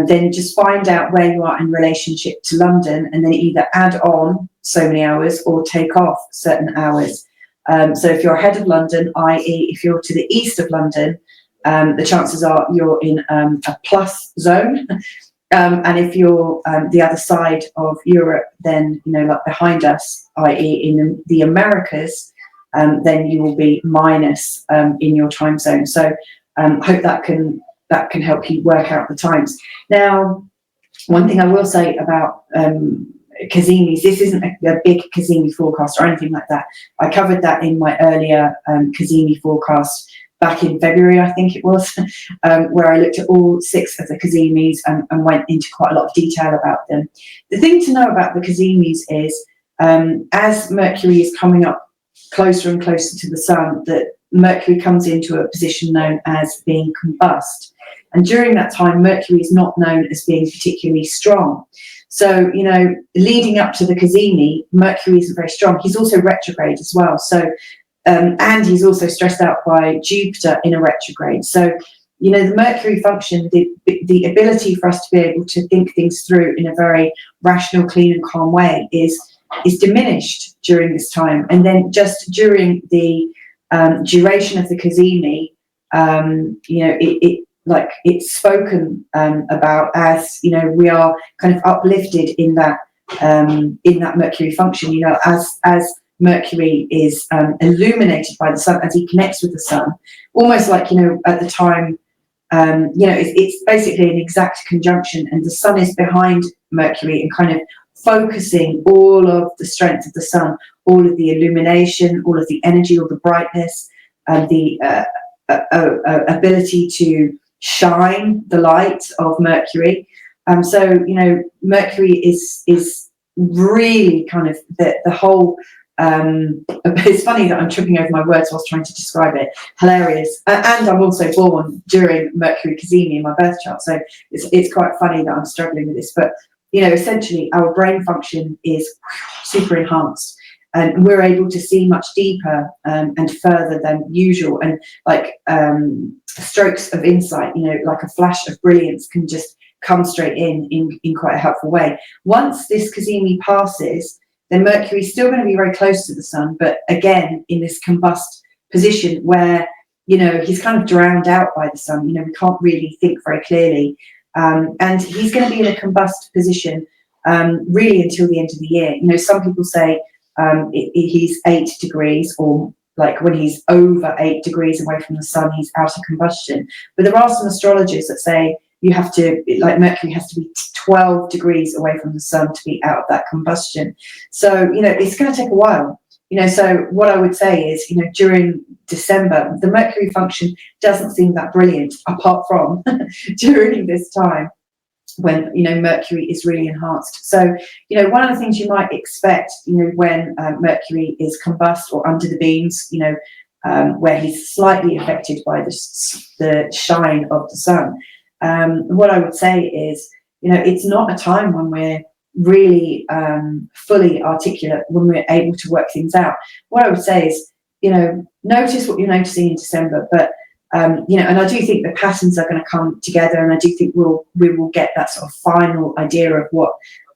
then just find out where you are in relationship to London, and then either add on so many hours or take off certain hours. So if you're ahead of London, i.e. if you're to the east of London, the chances are you're in a plus zone. And if you're the other side of Europe, then, like behind us, i.e. in the Americas, then you will be minus in your time zone. So hope that can help you work out the times. Now, one thing I will say about Cazimis, this isn't a big Cazimi forecast or anything like that. I covered that in my earlier Cazimi forecast back in February, I think it was, where I looked at all 6 of the Cazimis and went into quite a lot of detail about them. The thing to know about the Cazimis is, as Mercury is coming up closer and closer to the sun, that Mercury comes into a position known as being combust. And during that time, Mercury is not known as being particularly strong. So, leading up to the Cazimi, Mercury isn't very strong. He's also retrograde as well. So, and he's also stressed out by Jupiter in a retrograde. So, the Mercury function, the ability for us to be able to think things through in a very rational, clean and calm way is diminished during this time. And then just during the duration of the Cazimi, it's spoken about as, we are kind of uplifted in that Mercury function, as Mercury is illuminated by the sun, as he connects with the sun, almost like, at the time, it's basically an exact conjunction, and the sun is behind Mercury and kind of focusing all of the strength of the sun, all of the illumination, all of the energy, all the brightness, the ability to shine the light of Mercury. So, Mercury is really kind of the whole. It's funny that I'm tripping over my words whilst trying to describe it. Hilarious. And I'm also born during Mercury Cazimi in my birth chart, so it's quite funny that I'm struggling with this. But essentially, our brain function is super enhanced, and we're able to see much deeper and further than usual. And like strokes of insight, like a flash of brilliance can just come straight in quite a helpful way. Once this Cazimi passes, then Mercury is still going to be very close to the sun, but again in this combust position where he's kind of drowned out by the sun. We can't really think very clearly, and he's going to be in a combust position really until the end of the year. Some people say he's 8 degrees, or like when he's over 8 degrees away from the sun, he's out of combustion. But there are some astrologers that say you have to, like, Mercury has to be 12 degrees away from the sun to be out of that combustion. So, you know, it's going to take a while. You know, so what I would say is, you know, during December, the Mercury function doesn't seem that brilliant, apart from during this time when, you know, Mercury is really enhanced. So, you know, one of the things you might expect, you know, when Mercury is combust or under the beams, you know, where he's slightly affected by the shine of the sun, what I would say is, you know, it's not a time when we're really fully articulate, when we're able to work things out. What I would say is, you know, notice what you're noticing in December, but you know, and I do think the patterns are going to come together, and I do think we will get that sort of final idea of what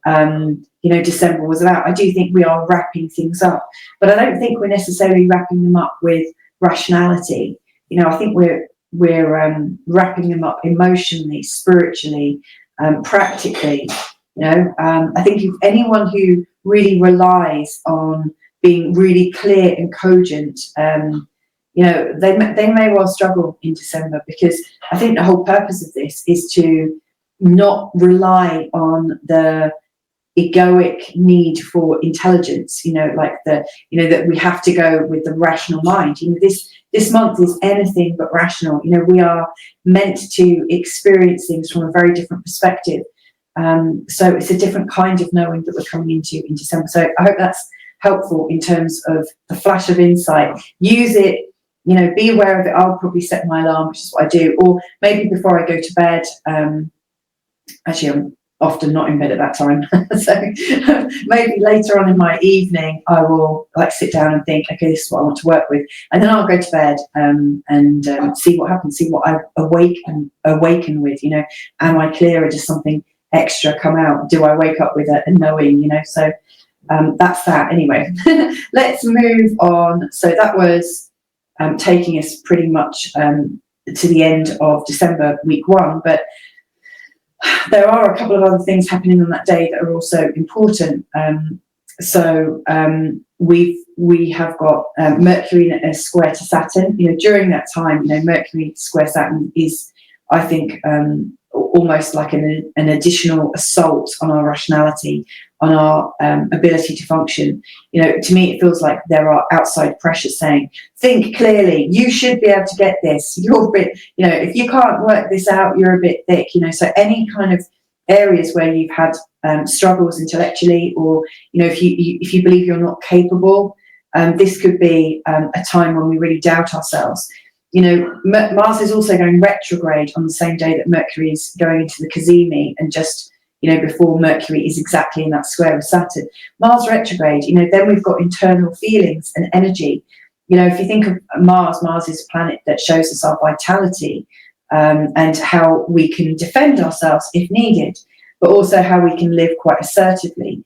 you know, December was about. I do think we are wrapping things up, but I don't think we're necessarily wrapping them up with rationality. You know, I think we're wrapping them up emotionally, spiritually, practically. You know, I think if anyone who really relies on being really clear and cogent, you know, they may well struggle in December, because I think the whole purpose of this is to not rely on the egoic need for intelligence, you know, like you know, that we have to go with the rational mind. You know, this month is anything but rational. You know, we are meant to experience things from a very different perspective. So it's a different kind of knowing that we're coming into in December. So I hope that's helpful in terms of the flash of insight. Use it, you know, be aware of it. I'll probably set my alarm, which is what I do, or maybe before I go to bed. Actually, I'm often not in bed at that time. So maybe later on in my evening, I will like sit down and think, okay, this is what I want to work with. And then I'll go to bed and see what happens, see what I awaken with, you know. Am I clear, or does something extra come out? Do I wake up with a knowing, you know? So that's that. Anyway, let's move on. So that was taking us pretty much to the end of December, week 1, but there are a couple of other things happening on that day that are also important. So we have got Mercury in a square to Saturn. You know, during that time, you know, Mercury square Saturn is, I think, almost like an additional assault on our rationality, on our ability to function. You know, to me, it feels like there are outside pressures saying, think clearly, you should be able to get this. You're a bit, you know, if you can't work this out, you're a bit thick, you know. So any kind of areas where you've had struggles intellectually, or, you know, if you believe you're not capable, this could be a time when we really doubt ourselves. You know, Mars is also going retrograde on the same day that Mercury is going into the Cazimi, and just, you know, before Mercury is exactly in that square with Saturn. Mars retrograde, you know, then we've got internal feelings and energy. You know, if you think of Mars is a planet that shows us our vitality, and how we can defend ourselves if needed, but also how we can live quite assertively.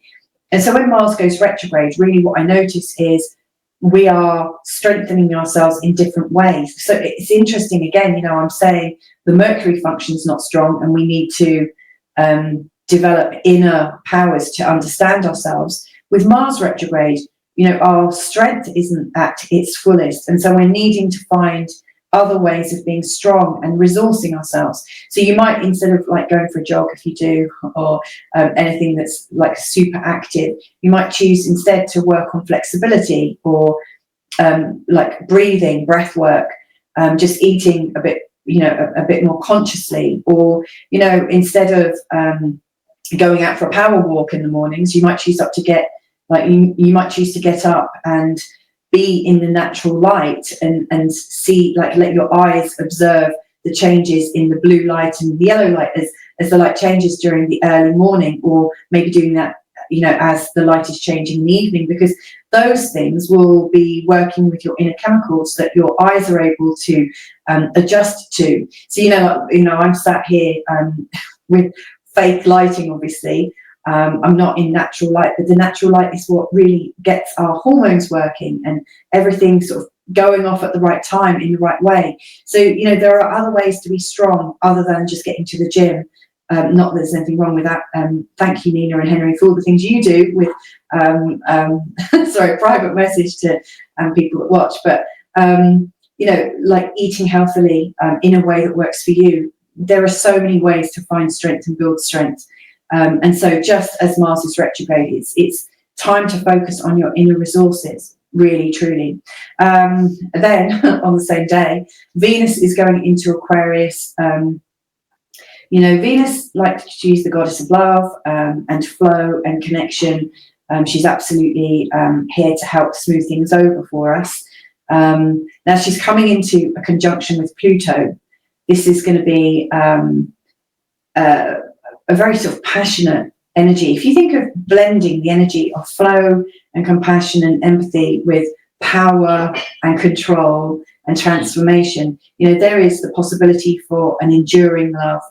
And so when Mars goes retrograde, really what I notice is we are strengthening ourselves in different ways. So it's interesting, again, you know, I'm saying the Mercury function is not strong, and we need to develop inner powers to understand ourselves. With Mars retrograde, you know, our strength isn't at its fullest, and so we're needing to find other ways of being strong and resourcing ourselves. So you might, instead of like going for a jog, if you do, or anything that's like super active, you might choose instead to work on flexibility, or like breathing, breath work, just eating a bit, you know, a bit more consciously, or, you know, instead of going out for a power walk in the mornings, you might choose to get up and be in the natural light, and see, like, let your eyes observe the changes in the blue light and the yellow light as the light changes during the early morning, or maybe doing that, you know, as the light is changing in the evening, because those things will be working with your inner chemicals that your eyes are able to adjust to. So, you know, I'm sat here with fake lighting, obviously. I'm not in natural light, but the natural light is what really gets our hormones working and everything sort of going off at the right time in the right way. So, you know, there are other ways to be strong other than just getting to the gym. Not that there's anything wrong with that. Thank you, Nina and Henry, for all the things you do with, sorry, private message to people that watch. But, you know, like eating healthily in a way that works for you. there are so many ways to find strength and build strength. And so just as Mars is retrograde, it's time to focus on your inner resources, really, truly. Then on the same day, Venus is going into Aquarius. Venus likes to use the goddess of love and flow and connection. She's absolutely here to help smooth things over for us. Now she's coming into a conjunction with Pluto. This is going to be a very sort of passionate energy. If you think of blending the energy of flow and compassion and empathy with power and control and transformation, there is the possibility for an enduring love,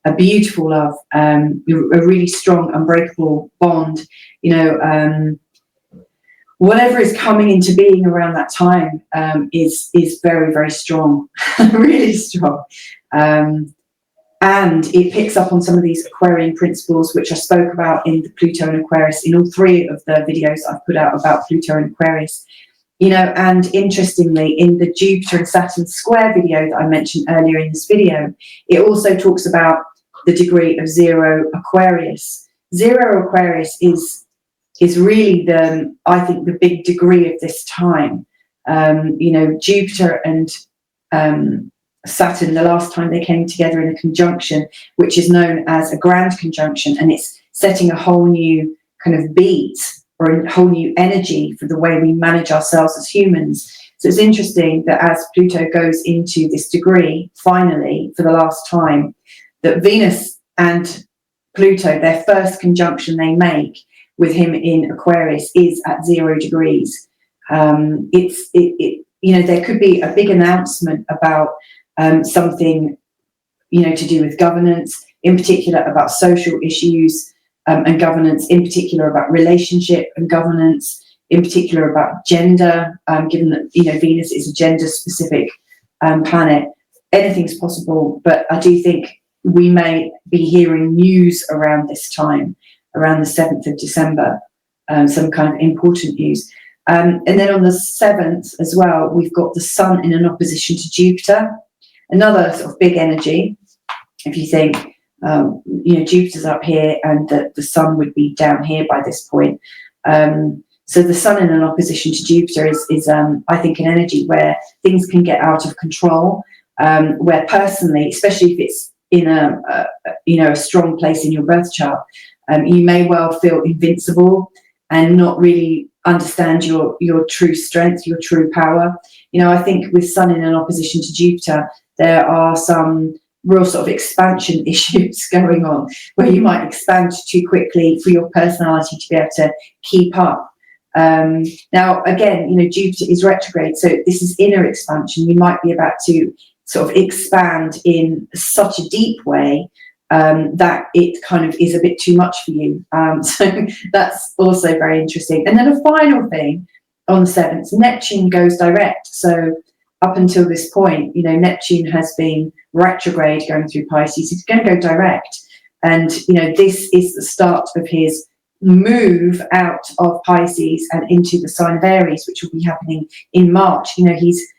a beautiful love, a really strong, unbreakable bond. Whatever is coming into being around that time is very, very strong, really strong. And it picks up on some of these Aquarian principles, which I spoke about in the Pluto and Aquarius, in all three of the videos I've put out about Pluto and Aquarius. And interestingly, in the Jupiter and Saturn square video that I mentioned earlier in this video, it also talks about the degree of 0 Aquarius. 0 Aquarius is really I think the big degree of this time. Jupiter and Saturn, the last time they came together in a conjunction, which is known as a grand conjunction, and it's setting a whole new kind of beat or a whole new energy for the way we manage ourselves as humans. So it's interesting that as Pluto goes into this degree, finally, for the last time, that Venus and Pluto, their first conjunction they make with him in Aquarius, is at 0 degrees. There could be a big announcement about something, to do with governance, in particular about social issues and governance, in particular about relationship and governance, in particular about gender, given that, Venus is a gender-specific planet. Anything's possible, but I do think we may be hearing news around this time, around the 7th of December, some kind of important news. And then on the 7th as well, we've got the Sun in an opposition to Jupiter. Another sort of big energy, if you think, Jupiter's up here and the Sun would be down here by this point. So the Sun in an opposition to Jupiter is I think, an energy where things can get out of control, where personally, especially if it's in a strong place in your birth chart, you may well feel invincible and not really understand your true strength, your true power. I think with Sun in an opposition to Jupiter, there are some real sort of expansion issues going on, where you might expand too quickly for your personality to be able to keep up. Now, again, Jupiter is retrograde, so this is inner expansion. You might be about to sort of expand in such a deep way that it kind of is a bit too much for you. So that's also very interesting. And then a final thing, on the 7th, Neptune goes direct. So up until this point, Neptune has been retrograde going through Pisces. It's going to go direct. And, this is the start of his move out of Pisces and into the sign of Aries, which will be happening in March. It's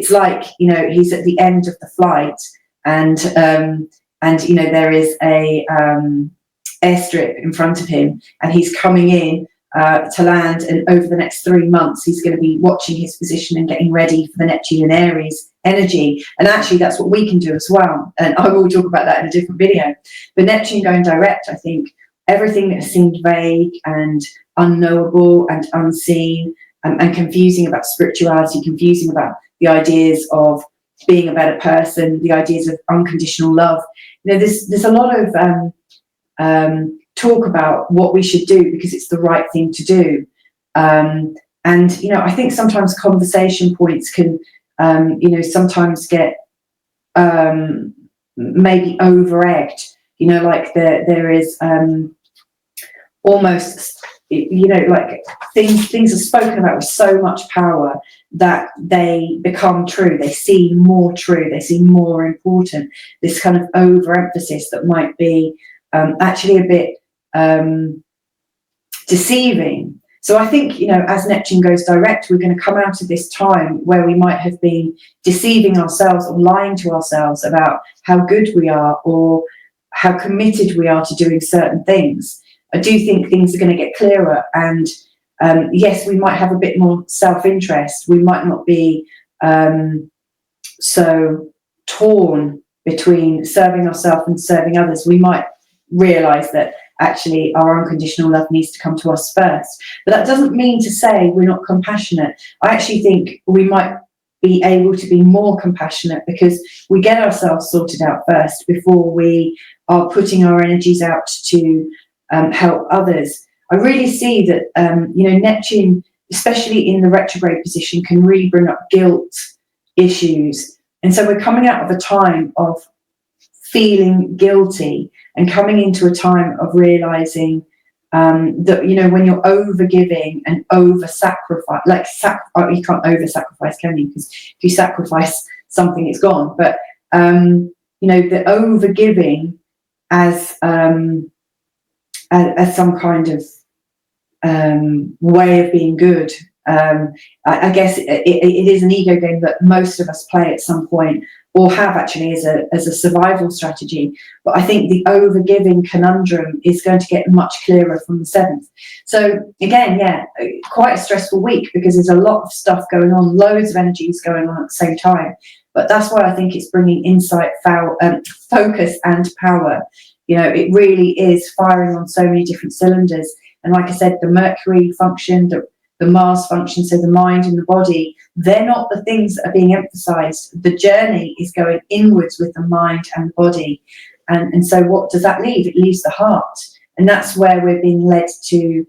like, he's at the end of the flight, and there is a airstrip in front of him, and he's coming in to land, and over the next 3 months he's going to be watching his position and getting ready for the Neptune and Aries energy. And actually that's what we can do as well, and I will talk about that in a different video. But Neptune going direct, I think everything that seemed vague and unknowable and unseen and confusing about spirituality, confusing about the ideas of being a better person, the ideas of unconditional love, there's a lot of talk about what we should do because it's the right thing to do. And I think sometimes conversation points can, sometimes get maybe over-egged. Like there is almost, like things are spoken about with so much power that they become true. They seem more true. They seem more important. This kind of overemphasis that might be actually a bit deceiving. So I think, you know, as Neptune goes direct, we're going to come out of this time where we might have been deceiving ourselves or lying to ourselves about how good we are or how committed we are to doing certain things. I do think things are going to get clearer, and yes, we might have a bit more self-interest. We might not be so torn between serving ourselves and serving others. We might realize that actually our unconditional love needs to come to us first. But that doesn't mean to say we're not compassionate. I actually think we might be able to be more compassionate because we get ourselves sorted out first before we are putting our energies out to help others. I really see that, you know, Neptune, especially in the retrograde position, can really bring up guilt issues. And so we're coming out of a time of feeling guilty and coming into a time of realizing that, you know, when you're over giving and over sacrifice, like you can't over sacrifice, can you? Because if you sacrifice something, it's gone. But you know, the over giving as some kind of way of being good. I guess it is an ego game that most of us play at some point, or have actually as a survival strategy. But I think the overgiving conundrum is going to get much clearer from the 7th. So again, yeah, quite a stressful week because there's a lot of stuff going on, loads of energies going on at the same time. But that's why I think it's bringing insight, focus and power. You know, it really is firing on so many different cylinders. And like I said, the Mercury function, the Mars function, so the mind and the body, they're not the things that are being emphasized. The journey is going inwards with the mind and the body. And so what does that leave? It leaves the heart. And that's where we're being led to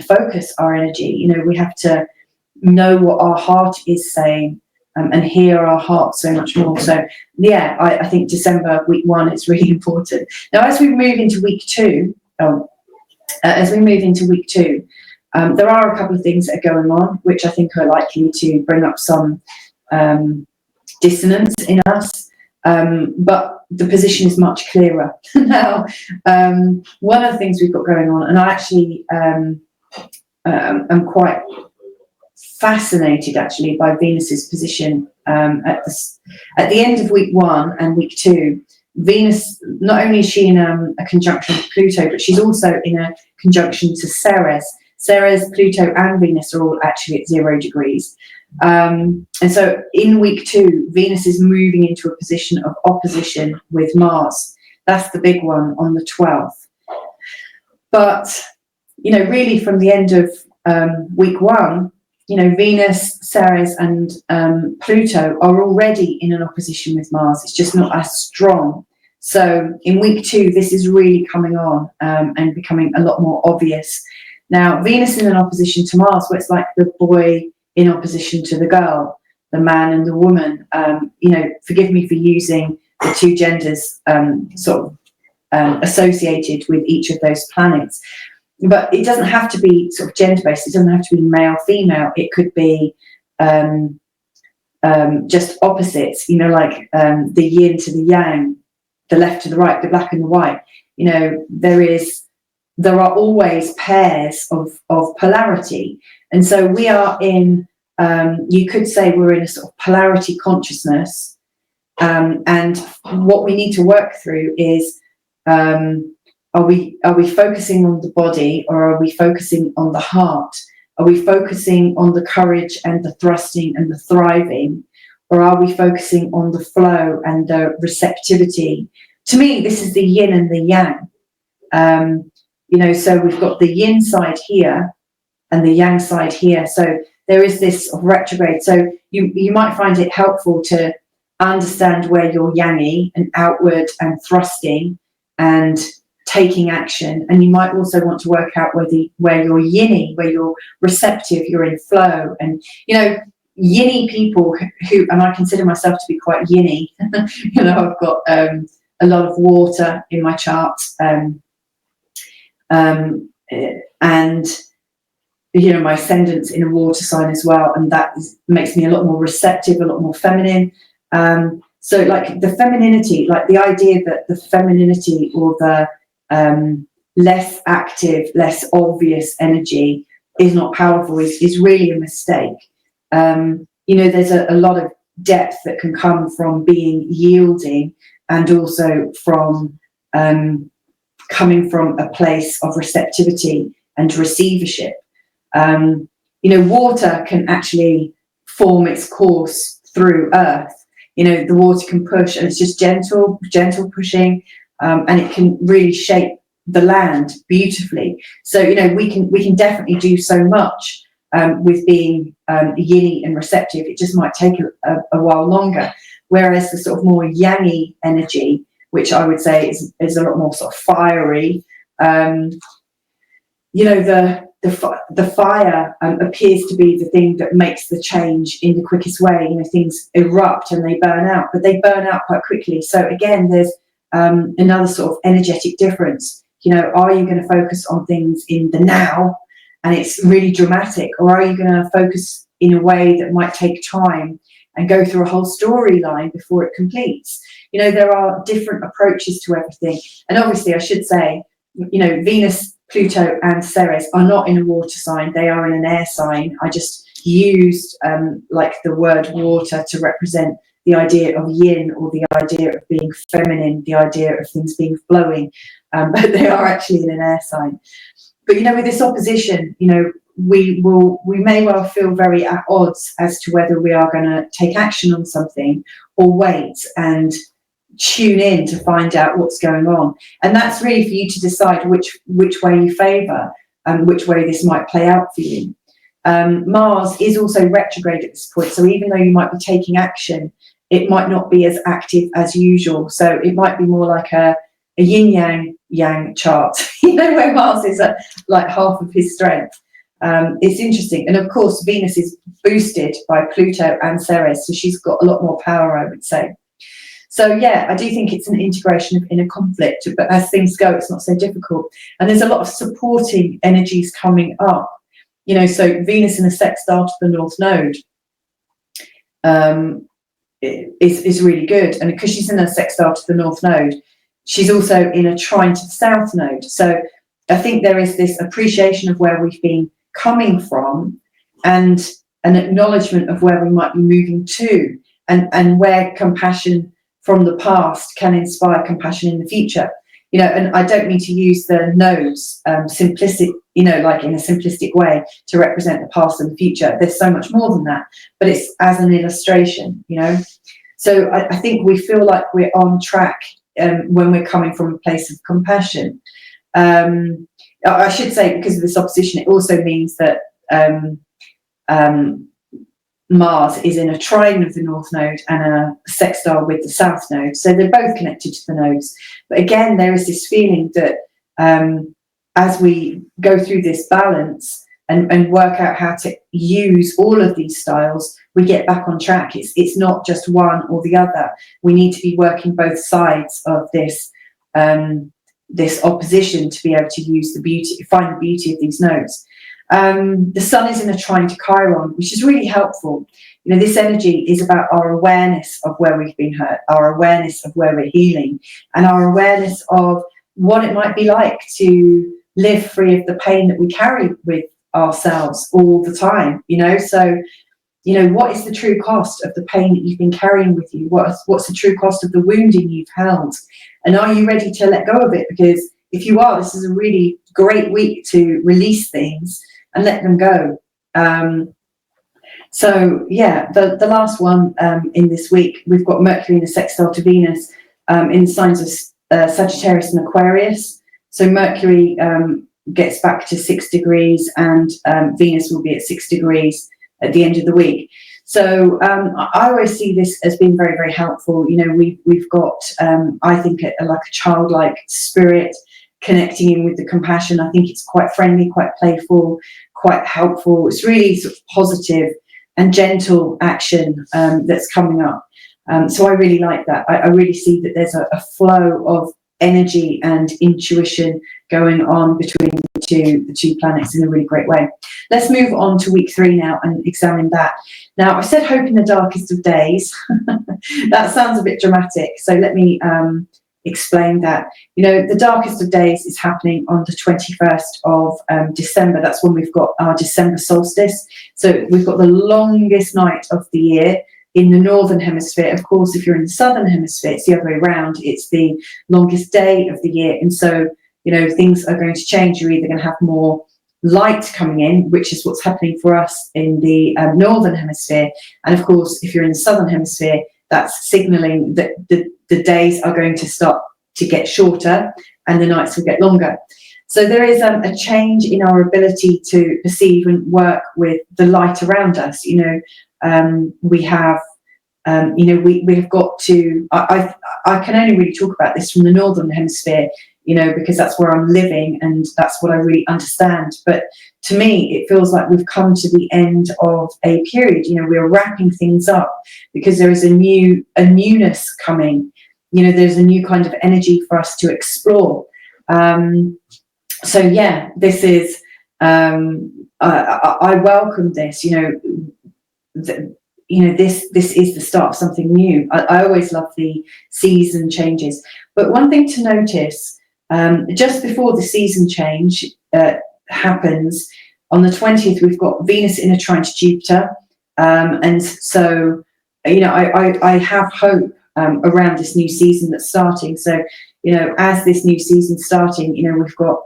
focus our energy. You know, we have to know what our heart is saying and hear our heart so much more. So, yeah, I think December, week 1, is really important. Now, as we move into week 2, there are a couple of things that are going on, which I think are likely to bring up some dissonance in us. But the position is much clearer. Now, one of the things we've got going on, and I actually am quite fascinated actually by Venus's position at the end of week 1 and week 2. Venus, not only is she in a conjunction with Pluto, but she's also in a conjunction to Ceres. Ceres, Pluto and Venus are all actually at 0 degrees. And so in week 2, Venus is moving into a position of opposition with Mars. That's the big one on the 12th. But, you know, really from the end of week 1, you know, Venus, Ceres and Pluto are already in an opposition with Mars. It's just not as strong. So in week 2, this is really coming on and becoming a lot more obvious. Now, Venus in an opposition to Mars, where it's like the boy in opposition to the girl, the man and the woman. You know, forgive me for using the 2 genders associated with each of those planets. But it doesn't have to be sort of gender-based. It doesn't have to be male, female. It could be just opposites, you know, like the yin to the yang, the left to the right, the black and the white. You know, there are always pairs of polarity. And so we are in, you could say we're in a sort of polarity consciousness. And what we need to work through is, are we focusing on the body, or are we focusing on the heart? Are we focusing on the courage and the thrusting and the thriving? Or are we focusing on the flow and the receptivity? To me, this is the yin and the yang. You know, so we've got the yin side here and the yang side here. So there is this retrograde. So you might find it helpful to understand where you're yangy and outward and thrusting and taking action. And you might also want to work out where you're yinny, where you're receptive, you're in flow. And, you know, yinny people who, and I consider myself to be quite yinny, you know, I've got a lot of water in my chart. And you know, my ascendant's in a water sign as well, and that makes me a lot more receptive, a lot more feminine. So like the femininity, like the idea that the femininity or the less active, less obvious energy is not powerful is really a mistake. You know, there's a lot of depth that can come from being yielding, and also from coming from a place of receptivity and receivership. You know, water can actually form its course through earth. You know, the water can push, and it's just gentle pushing, and it can really shape the land beautifully. So, you know, we can definitely do so much with being yinny and receptive. It just might take a while longer. Whereas the sort of more yangy energy, which I would say is a lot more sort of fiery, you know, the fire appears to be the thing that makes the change in the quickest way. You know, things erupt and they burn out, but they burn out quite quickly. So again, there's another sort of energetic difference. You know, are you going to focus on things in the now, and it's really dramatic, or are you going to focus in a way that might take time and go through a whole storyline before it completes? You know, there are different approaches to everything. And obviously, I should say, you know, Venus, Pluto and Ceres are not in a water sign. They are in an air sign. I just used like the word water to represent the idea of yin, or the idea of being feminine, the idea of things being flowing, but they are actually in an air sign. But, you know, with this opposition, you know, we may well feel very at odds as to whether we are going to take action on something or wait and tune in to find out what's going on. And that's really for you to decide which way you favour and which way this might play out for you. Mars is also retrograde at this point, so even though you might be taking action, it might not be as active as usual. So it might be more like a yin yang chart, you know, where Mars is at like half of his strength. It's interesting. And of course, Venus is boosted by Pluto and Ceres, so she's got a lot more power, I would say. So yeah, I do think it's an integration of inner conflict, but as things go, it's not so difficult. And there's a lot of supporting energies coming up. You know, so Venus in a sextile to the North Node is really good. And because she's in a sextile to the North Node, she's also in a trine to the South Node. So I think there is this appreciation of where we've been coming from, and an acknowledgement of where we might be moving to, and where compassion from the past can inspire compassion in the future. You know, and I don't mean to use the nodes simplistic, you know, like in a simplistic way to represent the past and the future. There's so much more than that, but it's as an illustration, you know. So I think we feel like we're on track when we're coming from a place of compassion. I should say, because of this opposition, it also means that Mars is in a trine with the North Node and a sextile with the South Node. So they're both connected to the nodes. But again, there is this feeling that as we go through this balance and work out how to use all of these styles, we get back on track. It's not just one or the other. We need to be working both sides of this this opposition to be able to use the beauty, find the beauty of these nodes. The sun is in a trine to Chiron, which is really helpful. You know, this energy is about our awareness of where we've been hurt, our awareness of where we're healing, and our awareness of what it might be like to live free of the pain that we carry with ourselves all the time, you know. So, you know, what is the true cost of the pain that you've been carrying with you? What's the true cost of the wounding you've held? And are you ready to let go of it? Because if you are, this is a really great week to release things and let them go. So yeah, the last one in this week, we've got Mercury in a sextile to Venus in signs of Sagittarius and Aquarius. So Mercury gets back to 6 degrees and Venus will be at 6 degrees at the end of the week. So I always see this as being very, very helpful. You know, we've got, I think, like a childlike spirit connecting in with the compassion. I think it's quite friendly, quite playful, quite helpful. It's really sort of positive and gentle action that's coming up. So I really like that. I really see that there's a flow of energy and intuition going on between the two planets in a really great way. Let's move on to week 3 now and examine that. Now, I said hope in the darkest of days. That sounds a bit dramatic. So let me explain that. The darkest of days is happening on the 21st of December. That's when we've got our December solstice. So we've got the longest night of the year in the northern hemisphere. Of course, if you're in the southern hemisphere, it's the other way around. It's the longest day of the year. And so, things are going to change. You're either going to have more light coming in, which is what's happening for us in the northern hemisphere. And of course, if you're in the southern hemisphere, that's signaling that the days are going to start to get shorter and the nights will get longer. So there is a change in our ability to perceive and work with the light around us. We have got to, I can only really talk about this from the northern hemisphere, because that's where I'm living and that's what I really understand. But to me, it feels like we've come to the end of a period. We're wrapping things up because there is a newness coming. There's a new kind of energy for us to explore. So yeah, this is, I welcome this, this is the start of something new. I always love the season changes. But one thing to notice, just before the season change happens, on the 20th, we've got Venus in a trine to Jupiter. And so, I have hope around this new season that's starting. So, as this new season's starting, we've got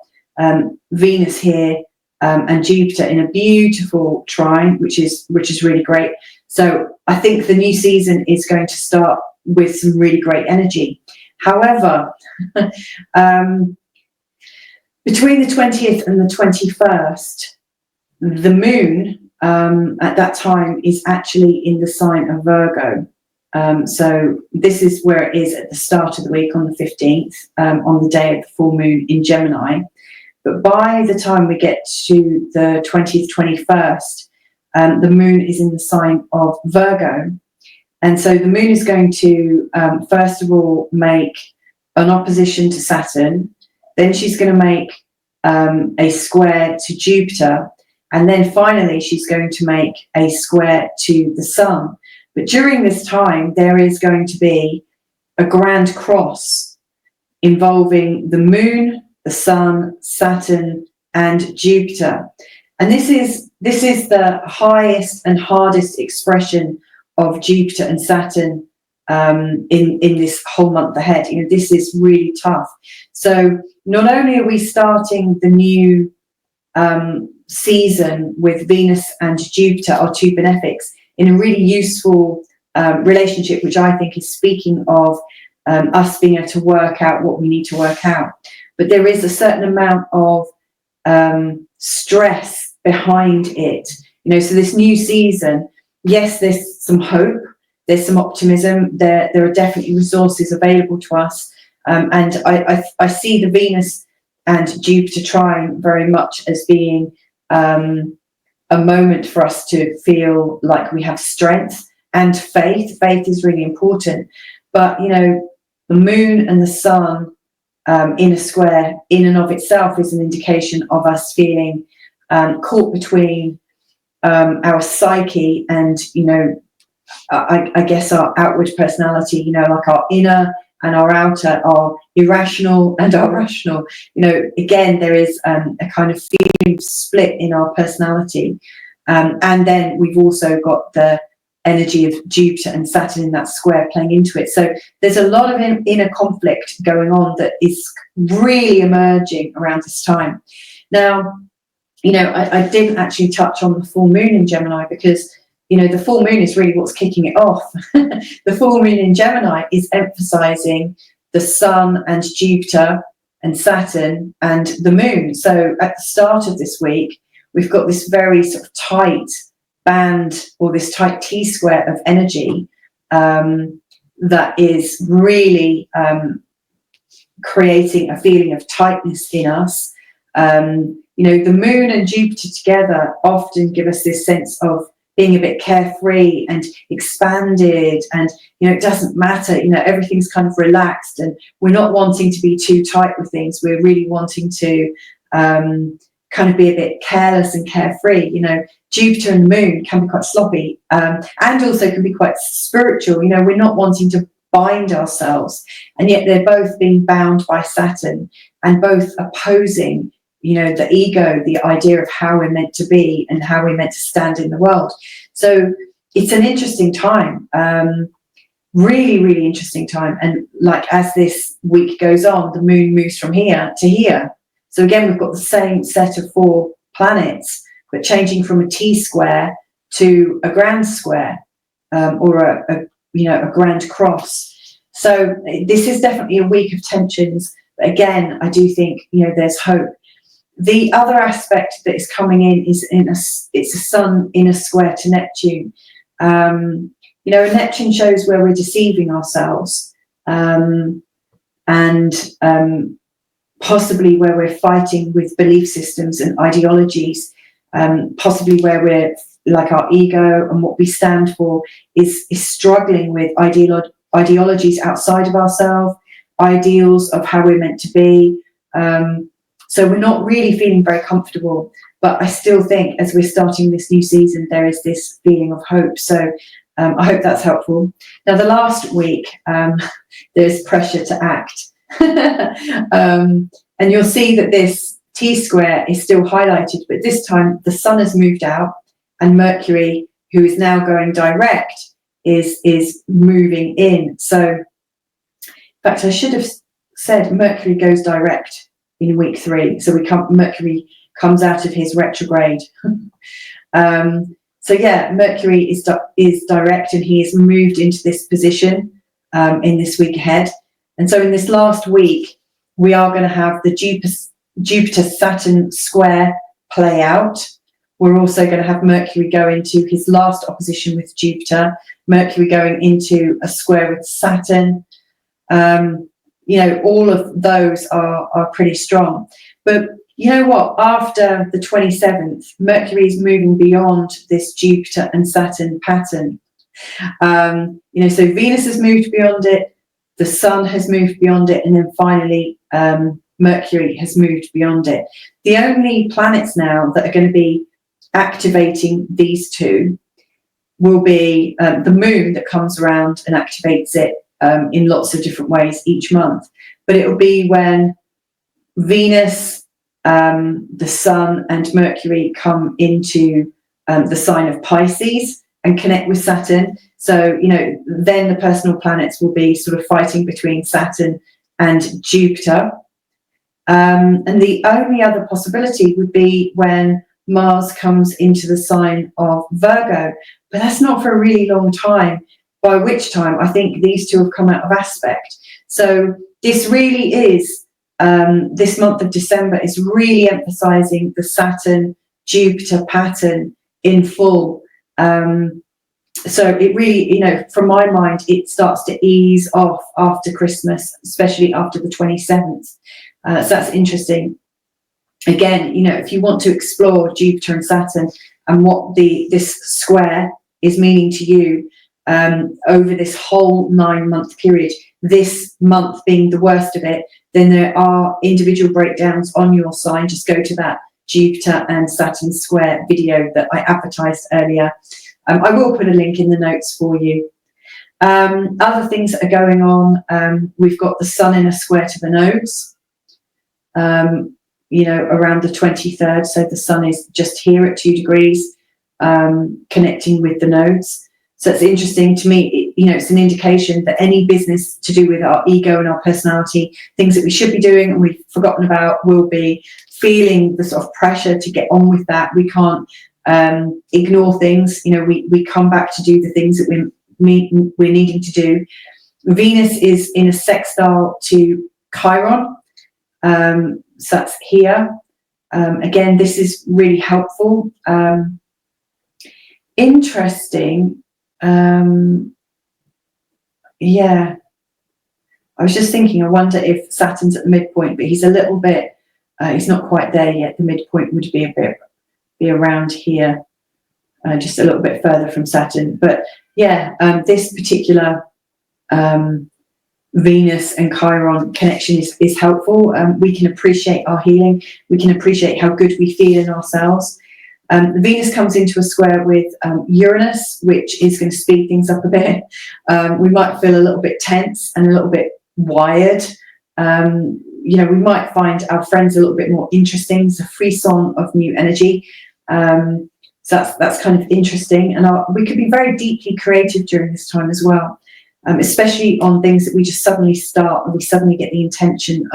Venus here and Jupiter in a beautiful trine, which is really great. So I think the new season is going to start with some really great energy. However, between the 20th and the 21st, the moon at that time is actually in the sign of Virgo. So this is where it is at the start of the week on the 15th, on the day of the full moon in Gemini. But by the time we get to the 20th, 21st, the moon is in the sign of Virgo. And so the moon is going to, first of all, make an opposition to Saturn. Then she's going to make a square to Jupiter. And then finally, she's going to make a square to the Sun. But during this time, there is going to be a grand cross involving the moon, the Sun, Saturn, and Jupiter. And this is the highest and hardest expression of Jupiter and Saturn in this whole month ahead. This is really tough. So not only are we starting the new season with Venus and Jupiter, our two benefics, in a really useful relationship, which I think is speaking of us being able to work out what we need to work out. But there is a certain amount of stress behind it. So this new season, yes, there's some hope, there's some optimism, there are definitely resources available to us. And I see the Venus and Jupiter trine very much as being a moment for us to feel like we have strength and faith. Faith is really important. But, the moon and the sun in a square in and of itself is an indication of us feeling caught between our psyche and, I guess our outward personality, like our inner and our outer, our irrational and our rational. Again, there is a kind of feeling split in our personality. And then we've also got the energy of Jupiter and Saturn in that square playing into it. So there's a lot of inner conflict going on that is really emerging around this time. Now, I didn't actually touch on the full moon in Gemini because, the full moon is really what's kicking it off. The full moon in Gemini is emphasizing the sun and Jupiter and Saturn and the moon. So at the start of this week, we've got this very sort of tight band or this tight T-square of energy that is really creating a feeling of tightness in us. The moon and Jupiter together often give us this sense of being a bit carefree and expanded, and it doesn't matter, everything's kind of relaxed, and we're not wanting to be too tight with things. We're really wanting to kind of be a bit careless and carefree. Jupiter and the moon can be quite sloppy, and also can be quite spiritual. We're not wanting to bind ourselves, and yet they're both being bound by Saturn and both opposing, the ego, the idea of how we're meant to be and how we're meant to stand in the world. So it's an interesting time, really, really interesting time. And like as this week goes on, the moon moves from here to here. So again, we've got the same set of 4 planets, but changing from a T-square to a grand square, or a grand cross. So this is definitely a week of tensions. But again, I do think, there's hope. The other aspect that is coming in is it's a sun in a square to Neptune. Neptune shows where we're deceiving ourselves, and possibly where we're fighting with belief systems and ideologies, possibly where we're like our ego and what we stand for is struggling with ideologies outside of ourselves, ideals of how we're meant to be. So we're not really feeling very comfortable, but I still think as we're starting this new season, there is this feeling of hope. So I hope that's helpful. Now, the last week, there's pressure to act. And you'll see that this T-square is still highlighted, but this time the sun has moved out and Mercury, who is now going direct, is moving in. So, in fact, I should have said Mercury goes direct in week 3. So Mercury comes out of his retrograde. So yeah, Mercury is direct, and he has moved into this position in this week ahead. And so in this last week, we are going to have the Jupiter-Saturn square play out. We're also going to have Mercury go into his last opposition with Jupiter, Mercury going into a square with Saturn. All of those are pretty strong. But you know what? After the 27th, Mercury is moving beyond this Jupiter and Saturn pattern. So Venus has moved beyond it, the Sun has moved beyond it, and then finally Mercury has moved beyond it. The only planets now that are going to be activating these two will be the Moon, that comes around and activates it in lots of different ways each month. But it will be when Venus, the Sun and Mercury come into the sign of Pisces and connect with Saturn. So, then the personal planets will be sort of fighting between Saturn and Jupiter. And the only other possibility would be when Mars comes into the sign of Virgo. But that's not for a really long time, by which time I think these two have come out of aspect. So this really is, this month of December is really emphasizing the Saturn-Jupiter pattern in full. So it really, from my mind, it starts to ease off after Christmas, especially after the 27th. So that's interesting. Again, if you want to explore Jupiter and Saturn and what this square is meaning to you over this whole 9-month period, this month being the worst of it, then there are individual breakdowns on your sign. Just go to that Jupiter and Saturn square video that I advertised earlier. I will put a link in the notes for you. Other things that are going on, we've got the Sun in a square to the nodes, around the 23rd. So the Sun is just here at 2 degrees, connecting with the nodes. So it's interesting to me, it's an indication that any business to do with our ego and our personality, things that we should be doing and we've forgotten about, will be feeling the sort of pressure to get on with that. We can't ignore things. We come back to do the things that we're needing to do. Venus is in a sextile to Chiron. So that's here. Again, this is really helpful. Interesting. I was just thinking, I wonder if Saturn's at the midpoint, but he's a little bit, he's not quite there yet. The midpoint would be around here, just a little bit further from Saturn. But this particular Venus and Chiron connection is helpful. We can appreciate our healing. We can appreciate how good we feel in ourselves. Venus comes into a square with Uranus, which is going to speed things up a bit. We might feel a little bit tense and a little bit wired. You know, we might find our friends a little bit more interesting. It's a frisson of new energy. So that's kind of interesting. And we could be very deeply creative during this time as well, especially on things that we just suddenly start and we suddenly get the intention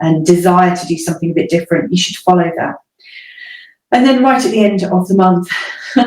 and desire to do something a bit different. You should follow that. And then right at the end of the month,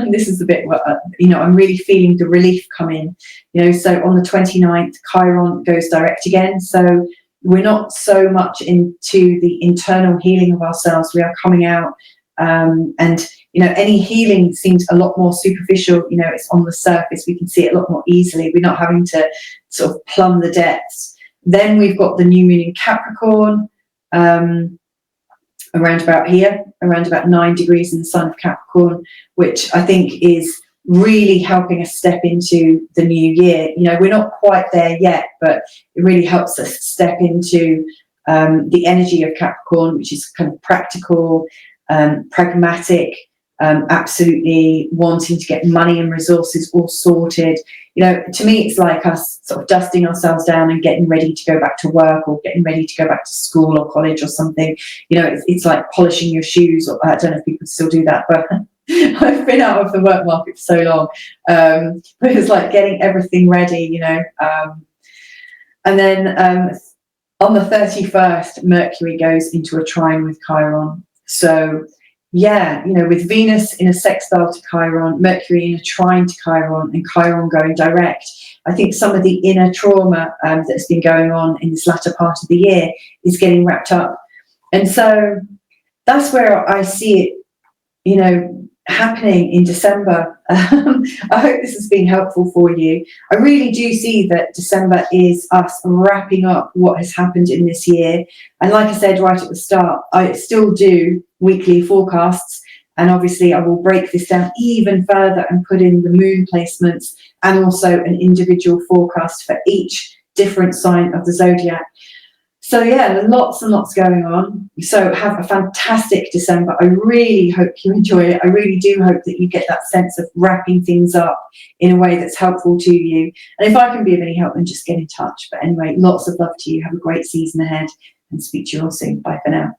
this is the bit where, you know, I'm really feeling the relief come in. You know, so on the 29th, Chiron goes direct again. So we're not so much into the internal healing of ourselves. We are coming out and, you know, any healing seems a lot more superficial. You know, it's on the surface. We can see it a lot more easily. We're not having to sort of plumb the depths. Then we've got the new moon in Capricorn, around about here, around about 9 degrees in the sign of Capricorn, which I think is really helping us step into the new year. You know, we're not quite there yet, but it really helps us step into the energy of Capricorn, which is kind of practical, pragmatic, absolutely wanting to get money and resources all sorted. You know, to me, it's like us sort of dusting ourselves down and getting ready to go back to work or getting ready to go back to school or college or something. You know, it's like polishing your shoes. Or, I don't know if people still do that, but I've been out of the work market for so long. But it's like getting everything ready, you know. And then on the 31st, Mercury goes into a trine with Chiron. So yeah, you know, with Venus in a sextile to Chiron, Mercury in a trine to Chiron, and Chiron going direct, I think some of the inner trauma that's been going on in this latter part of the year is getting wrapped up. And so that's where I see it, you know, happening in December. I hope this has been helpful for you. I really do see that December is us wrapping up what has happened in this year. And like I said right at the start, I still do weekly forecasts, and obviously I will break this down even further and put in the moon placements and also an individual forecast for each different sign of the zodiac. So yeah, lots and lots going on. So have a fantastic December. I really hope you enjoy it. I really do hope that you get that sense of wrapping things up in a way that's helpful to you. And if I can be of any help, then just get in touch. But anyway, lots of love to you. Have a great season ahead and speak to you all soon. Bye for now.